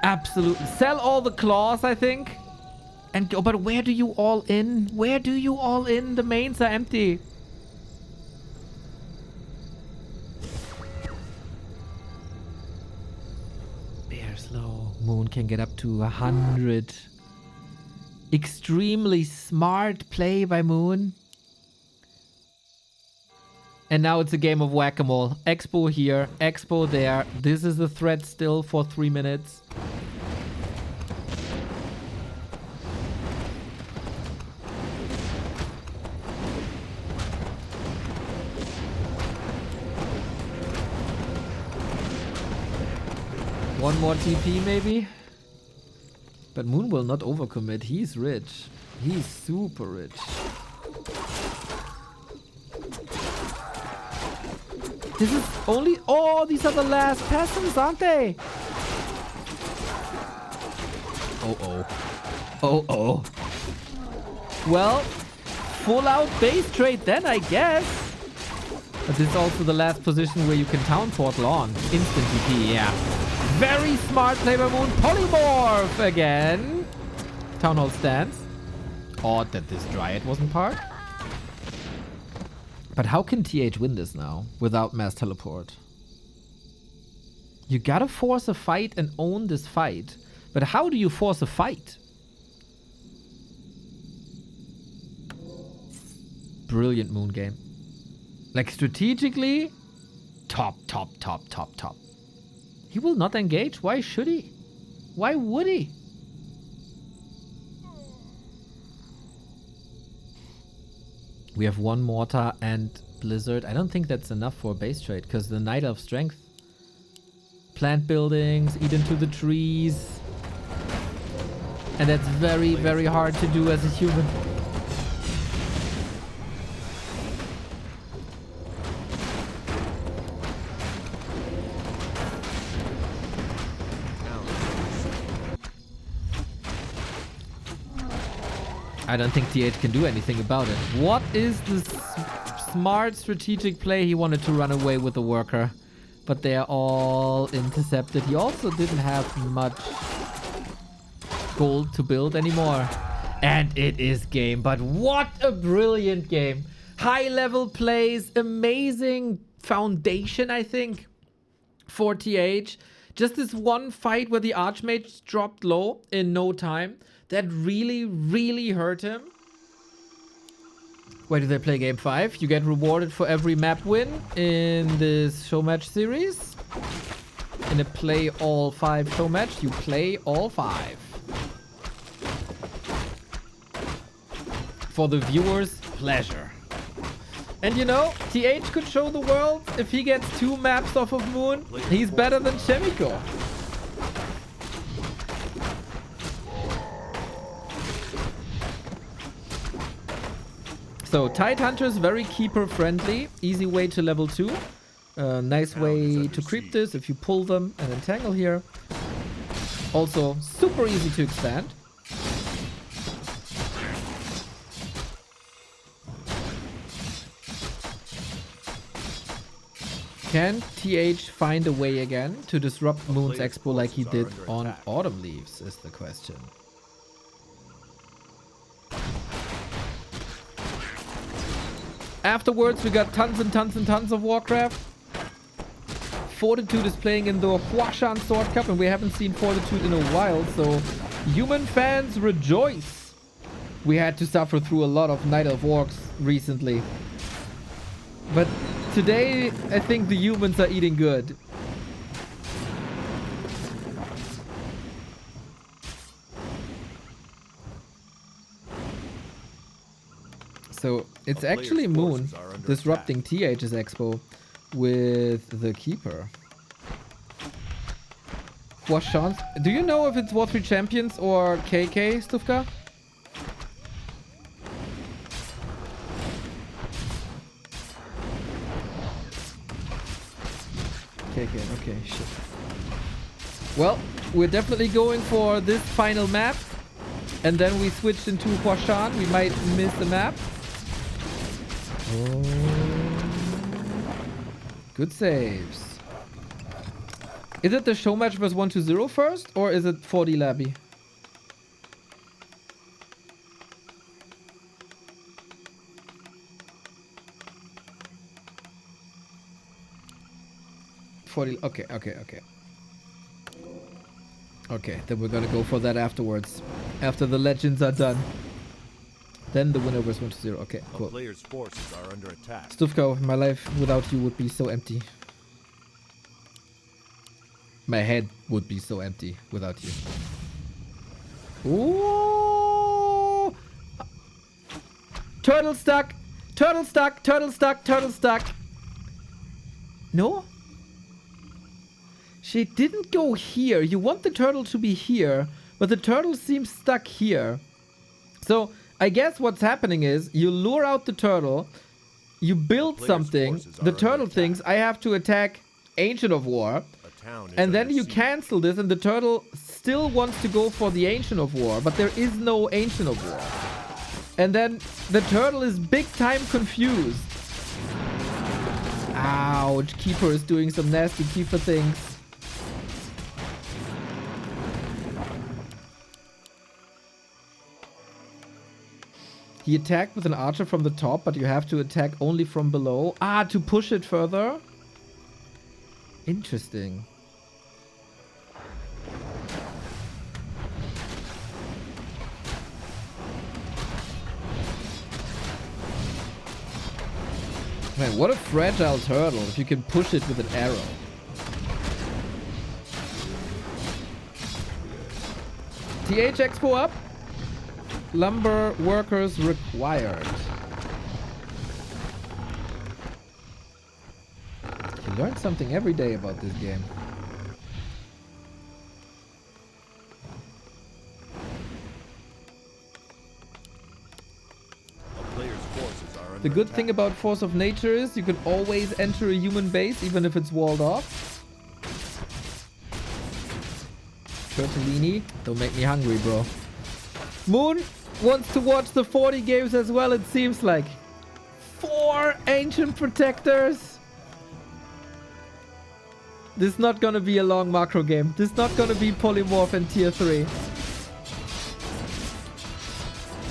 Absolutely. Sell all the claws, I think. And go, but where do you all in? Where do you all in? The mains are empty. Bear's low. Moon can get up to 100. Extremely smart play by Moon. And now it's a game of whack-a-mole. Expo here, Expo there. This is the threat still for 3 minutes. One more TP maybe? But Moon will not overcommit. He's rich. He's super rich. This is only... Oh, these are the last peasants, aren't they? Oh. Oh. Well, full out base trade then, I guess. But this is also the last position where you can town portal on. Instant TP, yeah. Very smart play by Moon. Polymorph again. Town Hall stance. Odd that this Dryad wasn't part. But how can TH win this now without mass teleport? You gotta force a fight and own this fight. But how do you force a fight? Brilliant Moon game. Like strategically, top. He will not engage. Why should he? Why would he? We have one Mortar and Blizzard. I don't think that's enough for a base trade because the Night Elf strength. Plant buildings, eat into the trees. And that's very, very hard to do as a human. I don't think TH can do anything about it. What is the smart strategic play? He wanted to run away with the worker, but they are all intercepted. He also didn't have much gold to build anymore. And it is game, but what a brilliant game. High level plays, amazing foundation, I think, for TH. Just this one fight where the Archmage dropped low in no time. That really, really hurt him. Where do they play game 5? You get rewarded for every map win in this show match series. In a play all 5 show match, you play all 5. For the viewer's pleasure. And you know, TH could show the world if he gets 2 maps off of Moon, he's better than Chemico. So, Tide Hunters, very keeper friendly. Easy way to level 2. Nice way to creep this if you pull them and entangle here. Also, super easy to expand. Can TH find a way again to disrupt Moon's Expo like he did on Autumn Leaves is the question. Afterwards, we got tons and tons and tons of Warcraft. Fortitude is playing in the Huashan Sword Cup, and we haven't seen Fortitude in a while, so human fans rejoice. We had to suffer through a lot of Night of Orcs recently. But today, I think the humans are eating good. So it's actually Moon disrupting TH's Expo with the Keeper. Huashan. Do you know if it's War 3 Champions or KK, Stufka? KK, okay, shit. Well, we're definitely going for this final map. And then we switched into Huashan. We might miss the map. Oh. Good saves. Is it the show match versus 1-0 first? Or is it 4D Labby? Okay. Okay, then we're gonna go for that afterwards. After the legends are done. Then the winner was 1-0. Okay, cool. A player's forces are under attack. Stufka, my life without you would be so empty. My head would be so empty without you. Ooh! Turtle stuck! Turtle stuck! Turtle stuck! Turtle stuck! No? She didn't go here. You want the turtle to be here, but the turtle seems stuck here. So, I guess what's happening is you lure out the turtle, you build something, the turtle thinks I have to attack Ancient of War, and then you cancel this and the turtle still wants to go for the Ancient of War, but there is no Ancient of War. And then the turtle is big time confused. Ouch, Keeper is doing some nasty Keeper things. He attacked with an archer from the top, but you have to attack only from below. Ah, to push it further? Interesting. Man, what a fragile turtle if you can push it with an arrow. TH Expo up. Lumber workers required. You learn something every day about this game. The good thing about Force of Nature is you can always enter a human base even if it's walled off. Turtellini, don't make me hungry, bro. Moon wants to watch the 40 games as well, it seems like. 4 Ancient Protectors. This is not gonna be a long macro game. This is not gonna be Polymorph and Tier 3.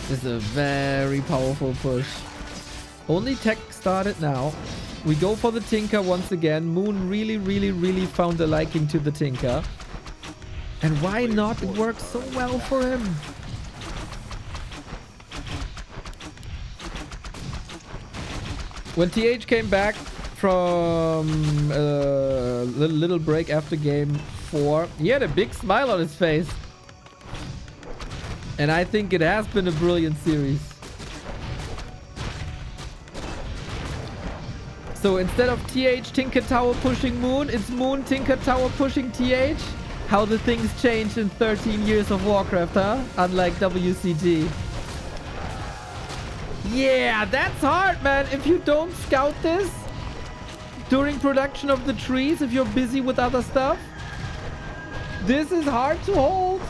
This is a very powerful push. Only tech started now. We go for the Tinker once again. Moon really found a liking to the Tinker. And why not? It works so well for him. When TH came back from a little break after game 4, he had a big smile on his face. And I think it has been a brilliant series. So instead of TH Tinker Tower pushing Moon, it's Moon Tinker Tower pushing TH. How the things changed in 13 years of Warcraft, huh? Unlike WCG. Yeah, that's hard, man. If you don't scout this during production of the trees, if you're busy with other stuff, this is hard to hold.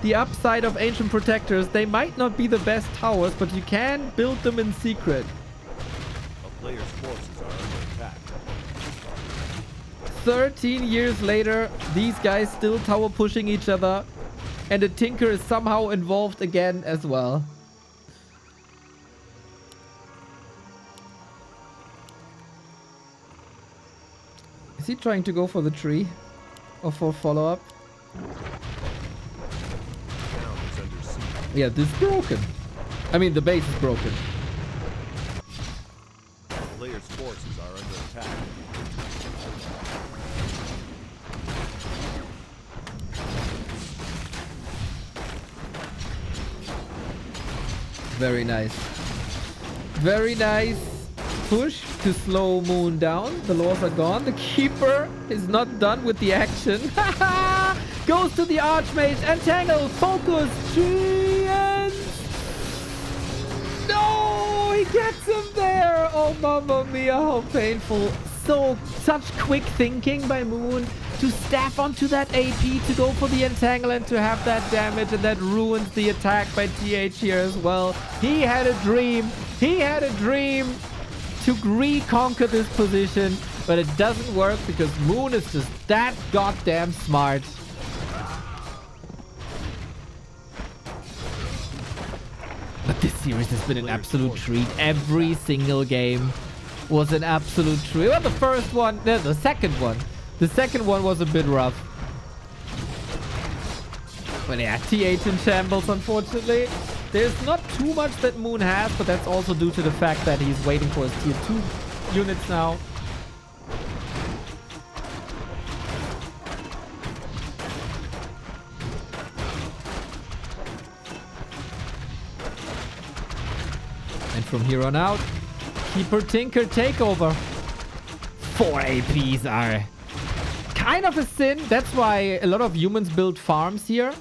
The upside of Ancient Protectors, they might not be the best towers, but you can build them in secret. A player's forces are under attack. 13 years later, these guys still tower pushing each other, and the Tinker is somehow involved again as well. Is he trying to go for the tree? Or for follow-up? Town is under siege. Yeah, this is broken. I mean, the base is broken. Players' forces are under attack. Very nice. Very nice push to slow Moon down. The laws are gone. The keeper is not done with the action. Goes to the Archmage. Entangle. Focus. Giants. No! He gets him there. Oh, mamma mia. How painful. Such quick thinking by Moon to staff onto that AP to go for the entangle and to have that damage, and that ruins the attack by TH here as well. He had a dream. He had a dream to reconquer this position, but it doesn't work because Moon is just that goddamn smart. But this series has been an absolute treat. Every single game was an absolute treat. Well, the first one, no, the second one. The second one was a bit rough. But yeah, TH in shambles, unfortunately. There's not too much that Moon has, but that's also due to the fact that he's waiting for his tier 2 units now. And from here on out, Keeper Tinker takeover. 4 APs are kind of a sin. That's why a lot of humans build farms here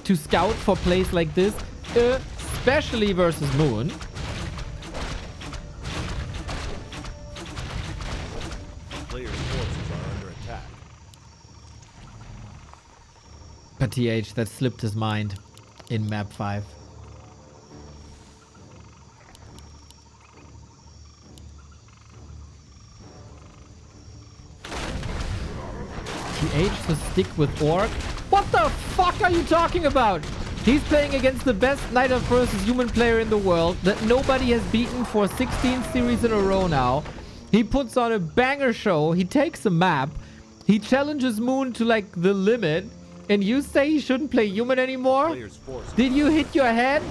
to scout for plays like this, especially versus Moon. Players' forces are under attack. But TH, that slipped his mind in map 5. TH to stick with Orc. What the fuck are you talking about? He's playing against the best Night of versus human player in the world that nobody has beaten for 16 series in a row now. He puts on a banger show. He takes a map. He challenges Moon to like the limit. And you say he shouldn't play human anymore? Players' forces. Did you hit your head?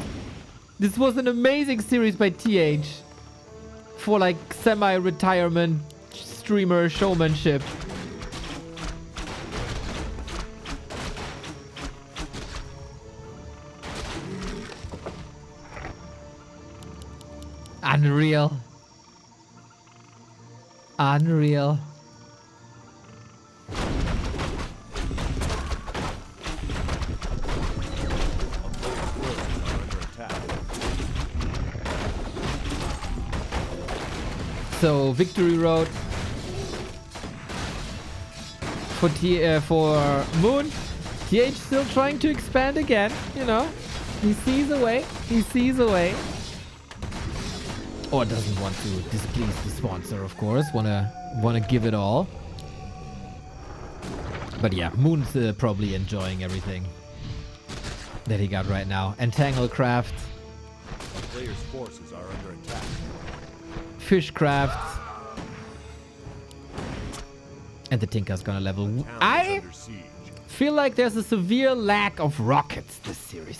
This was an amazing series by TH. For like semi-retirement streamer showmanship. Unreal. Unreal. So victory road for Moon. TH still trying to expand again, you know. He sees a way. He sees a way. Or doesn't want to displease the sponsor, of course. Wanna give it all. But yeah, Moon's probably enjoying everything that he got right now. Entanglecraft. Players' forces are under attack. Fishcraft. And the Tinker's gonna level. I feel like there's a severe lack of rockets this series.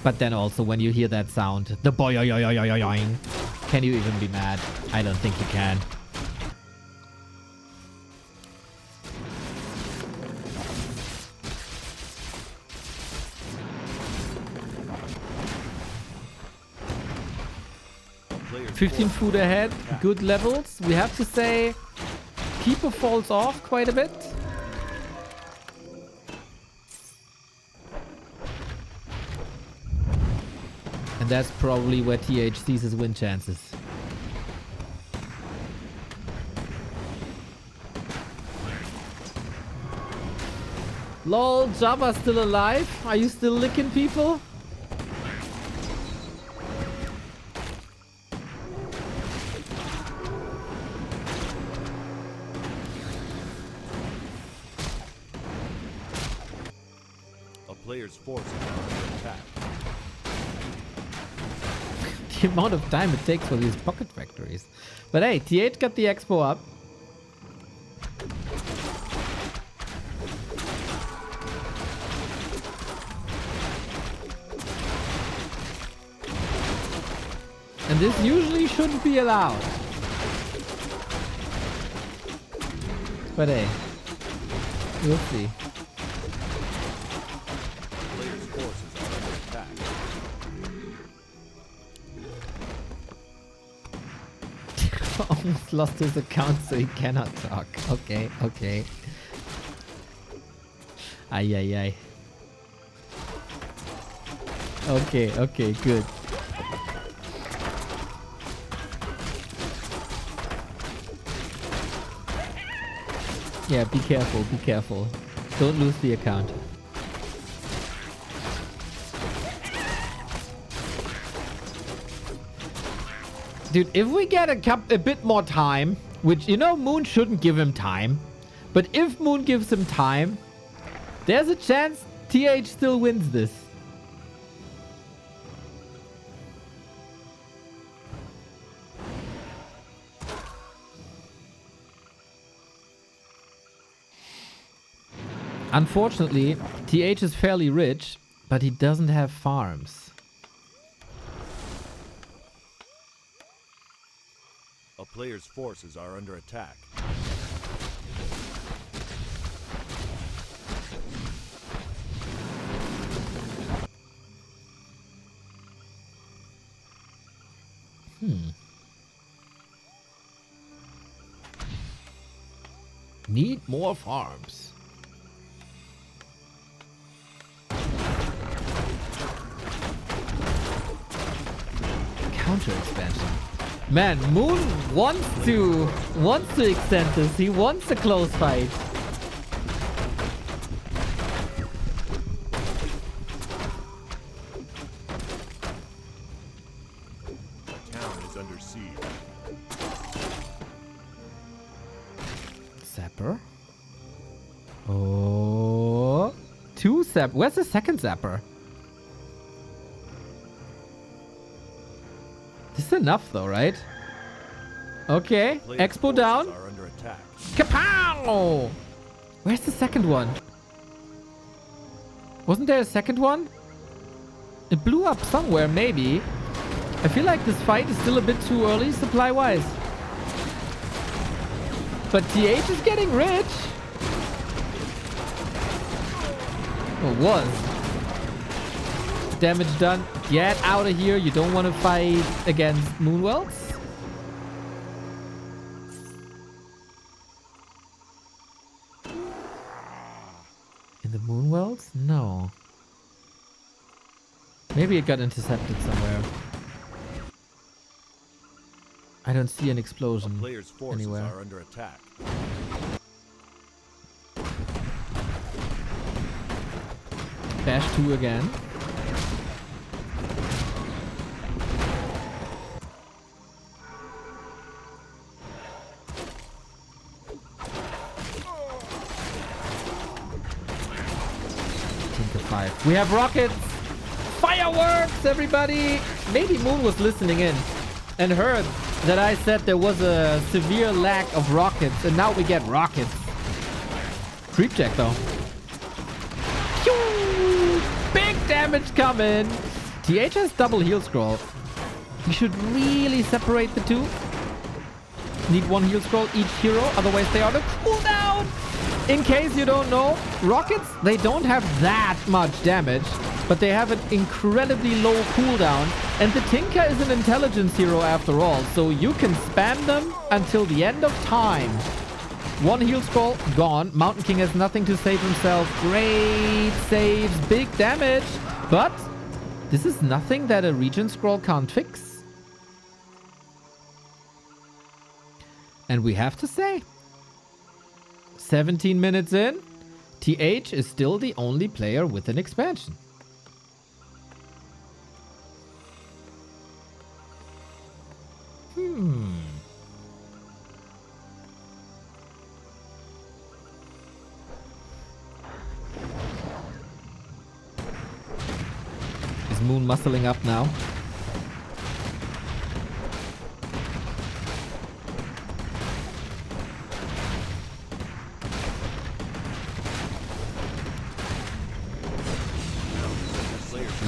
But then also when you hear that sound, the boing, can you even be mad? I don't think you can. Players' 15 food ahead, good levels. We have to say Keeper falls off quite a bit. And that's probably where TH sees his win chances. Lol, Jabba's still alive? Are you still licking people? A player's forces are under attack. the amount of time it takes for these pocket factories. But hey, TH got the expo up. And this usually shouldn't be allowed. But hey, we'll see. Players' forces are under attack. Almost lost his account, so he cannot talk. Okay, okay. Ay, ay, ay. Okay, okay, good. Yeah, be careful, be careful. Don't lose the account. Dude, if we get a bit more time, which, you know, Moon shouldn't give him time, but if Moon gives him time, there's a chance TH still wins this. Unfortunately, TH is fairly rich, but he doesn't have farms. A player's forces are under attack. Need more farms. Counter expansion. Man, Moon wants to extend this. He wants a close fight. The town is under siege. Zapper. Oh, 2 Zapper. Where's the second Zapper? This is enough though, right? Okay, Players' Expo forces down. are under attack. Kapow! Where's the second one? Wasn't there a second one? It blew up somewhere, maybe. I feel like this fight is still a bit too early supply-wise. But TH is getting rich. Or was. Damage done. Get out of here. You don't want to fight against Moonwelts. In the Moonwelts? No. Maybe it got intercepted somewhere. I don't see an explosion Players' forces anywhere. are under attack. Bash 2 again. Tinker 5. We have rockets! Fireworks, everybody! Maybe Moon was listening in and heard that I said there was a severe lack of rockets, and now we get rockets. Creep check though. Pew! Big damage coming. TH has double heal scroll. We should really separate the two. Need 1 heal scroll each hero, otherwise they are the cooldown. In case you don't know, rockets, they don't have that much damage, but they have an incredibly low cooldown. And the Tinker is an intelligence hero after all, so you can spam them until the end of time. 1 heal scroll, gone. Mountain King has nothing to save himself. Great saves, big damage. But this is nothing that a regen scroll can't fix. And we have to say, 17 minutes in, TH is still the only player with an expansion. Is Moon muscling up now?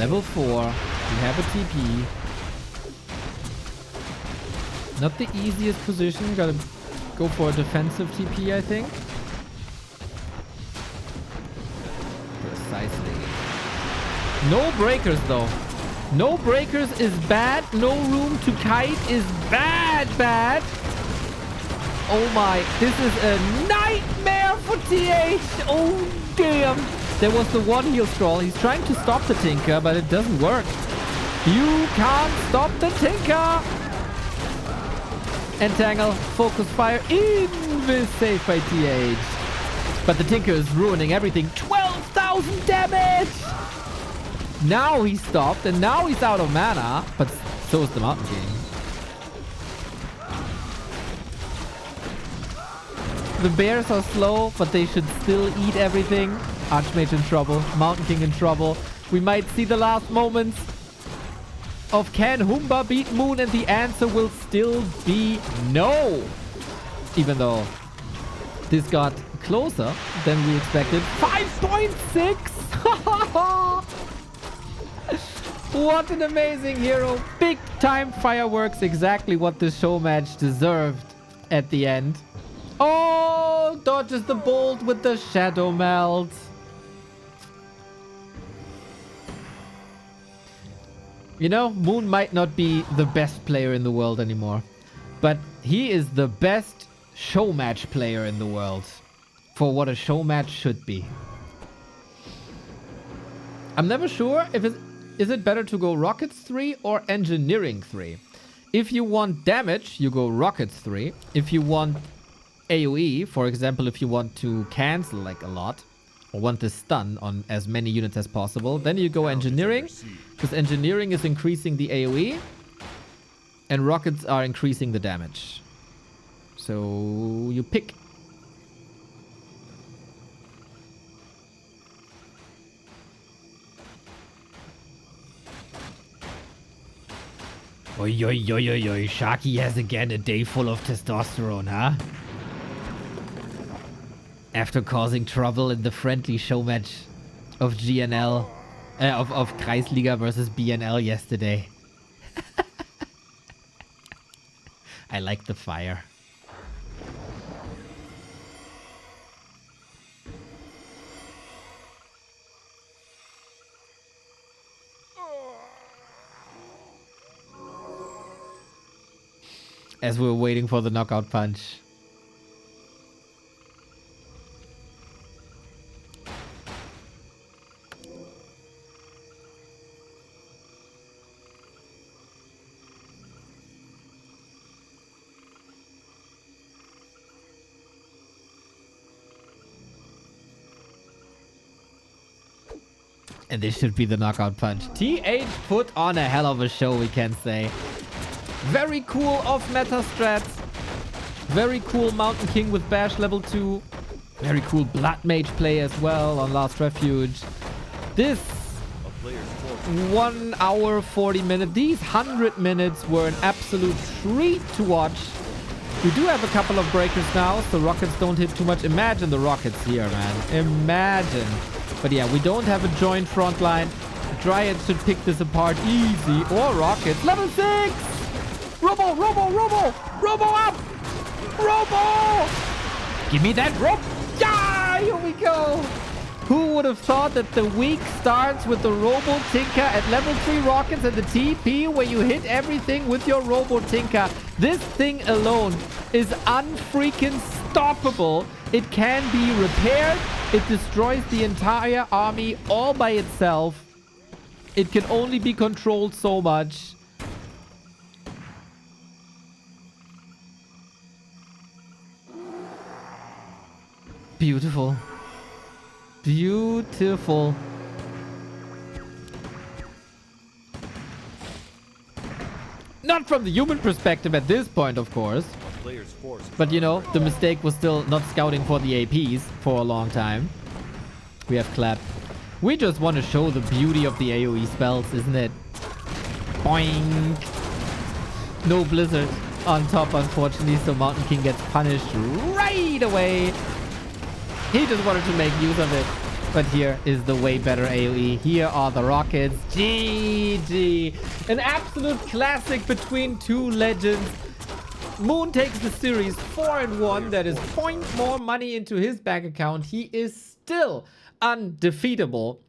Level 4. We have a TP. Not the easiest position. Gotta go for a defensive TP, I think. Precisely. No breakers, though. No breakers is bad. No room to kite is bad. Oh my. This is a nightmare for TH. Oh, damn. There was the one heal scroll. He's trying to stop the Tinker, but it doesn't work. You can't stop the Tinker. Entangle, focus fire, invis save by TH. But the Tinker is ruining everything. 12,000 damage! Now he stopped, and now he's out of mana. But so is the Mountain King. The bears are slow, but they should still eat everything. Archmage in trouble. Mountain King in trouble. We might see the last moments of can Humba beat Moon, and the answer will still be no. Even though this got closer than we expected. 5.6! What an amazing hero. Big time fireworks. Exactly what the show match deserved at the end. Oh, dodges the bolt with the shadow melt. You know, Moon might not be the best player in the world anymore, but he is the best show match player in the world for what a show match should be. I'm never sure if is it better to go Rockets 3 or Engineering 3. If you want damage, you go Rockets 3. If you want AoE, for example, if you want to cancel like a lot, or want to stun on as many units as possible, then you go Engineering, because Engineering is increasing the AoE, and Rockets are increasing the damage. So you pick. Oi, oi, oi, oi, oi. Sharky has again a day full of testosterone, huh? After causing trouble in the friendly show match of GNL, of Kreisliga versus BNL yesterday. I like the fire. As we're waiting for the knockout punch. And this should be the knockout punch. TH put on a hell of a show, we can say. Very cool off-meta strats. Very cool Mountain King with Bash level 2. Very cool Blood Mage play as well on Last Refuge. This 1 hour 40 minutes, these 100 minutes were an absolute treat to watch. We do have a couple of breakers now, so rockets don't hit too much. Imagine the rockets here, man. Imagine. But yeah, we don't have a joint front line. Dryad should pick this apart easy. Or rockets. Level 6! Robo, Robo, Robo! Robo up! Robo! Give me that rope! Yeah! Here we go! Who would have thought that the week starts with the Robo Tinker at level 3 rockets and the TP where you hit everything with your Robo Tinker. This thing alone is unfreaking stoppable. It can be repaired. It destroys the entire army all by itself. It can only be controlled so much. Beautiful. Beautiful. Not from the human perspective at this point, of course. But you know, the mistake was still not scouting for the APs for a long time. We have clap. We just want to show the beauty of the AoE spells, isn't it? Boing! No Blizzard on top, unfortunately, so Mountain King gets punished right away. He just wanted to make use of it. But here is the way better AoE. Here are the rockets. GG. An absolute classic between two legends. Moon takes the series 4-1. That is point more money into his bank account. He is still undefeatable.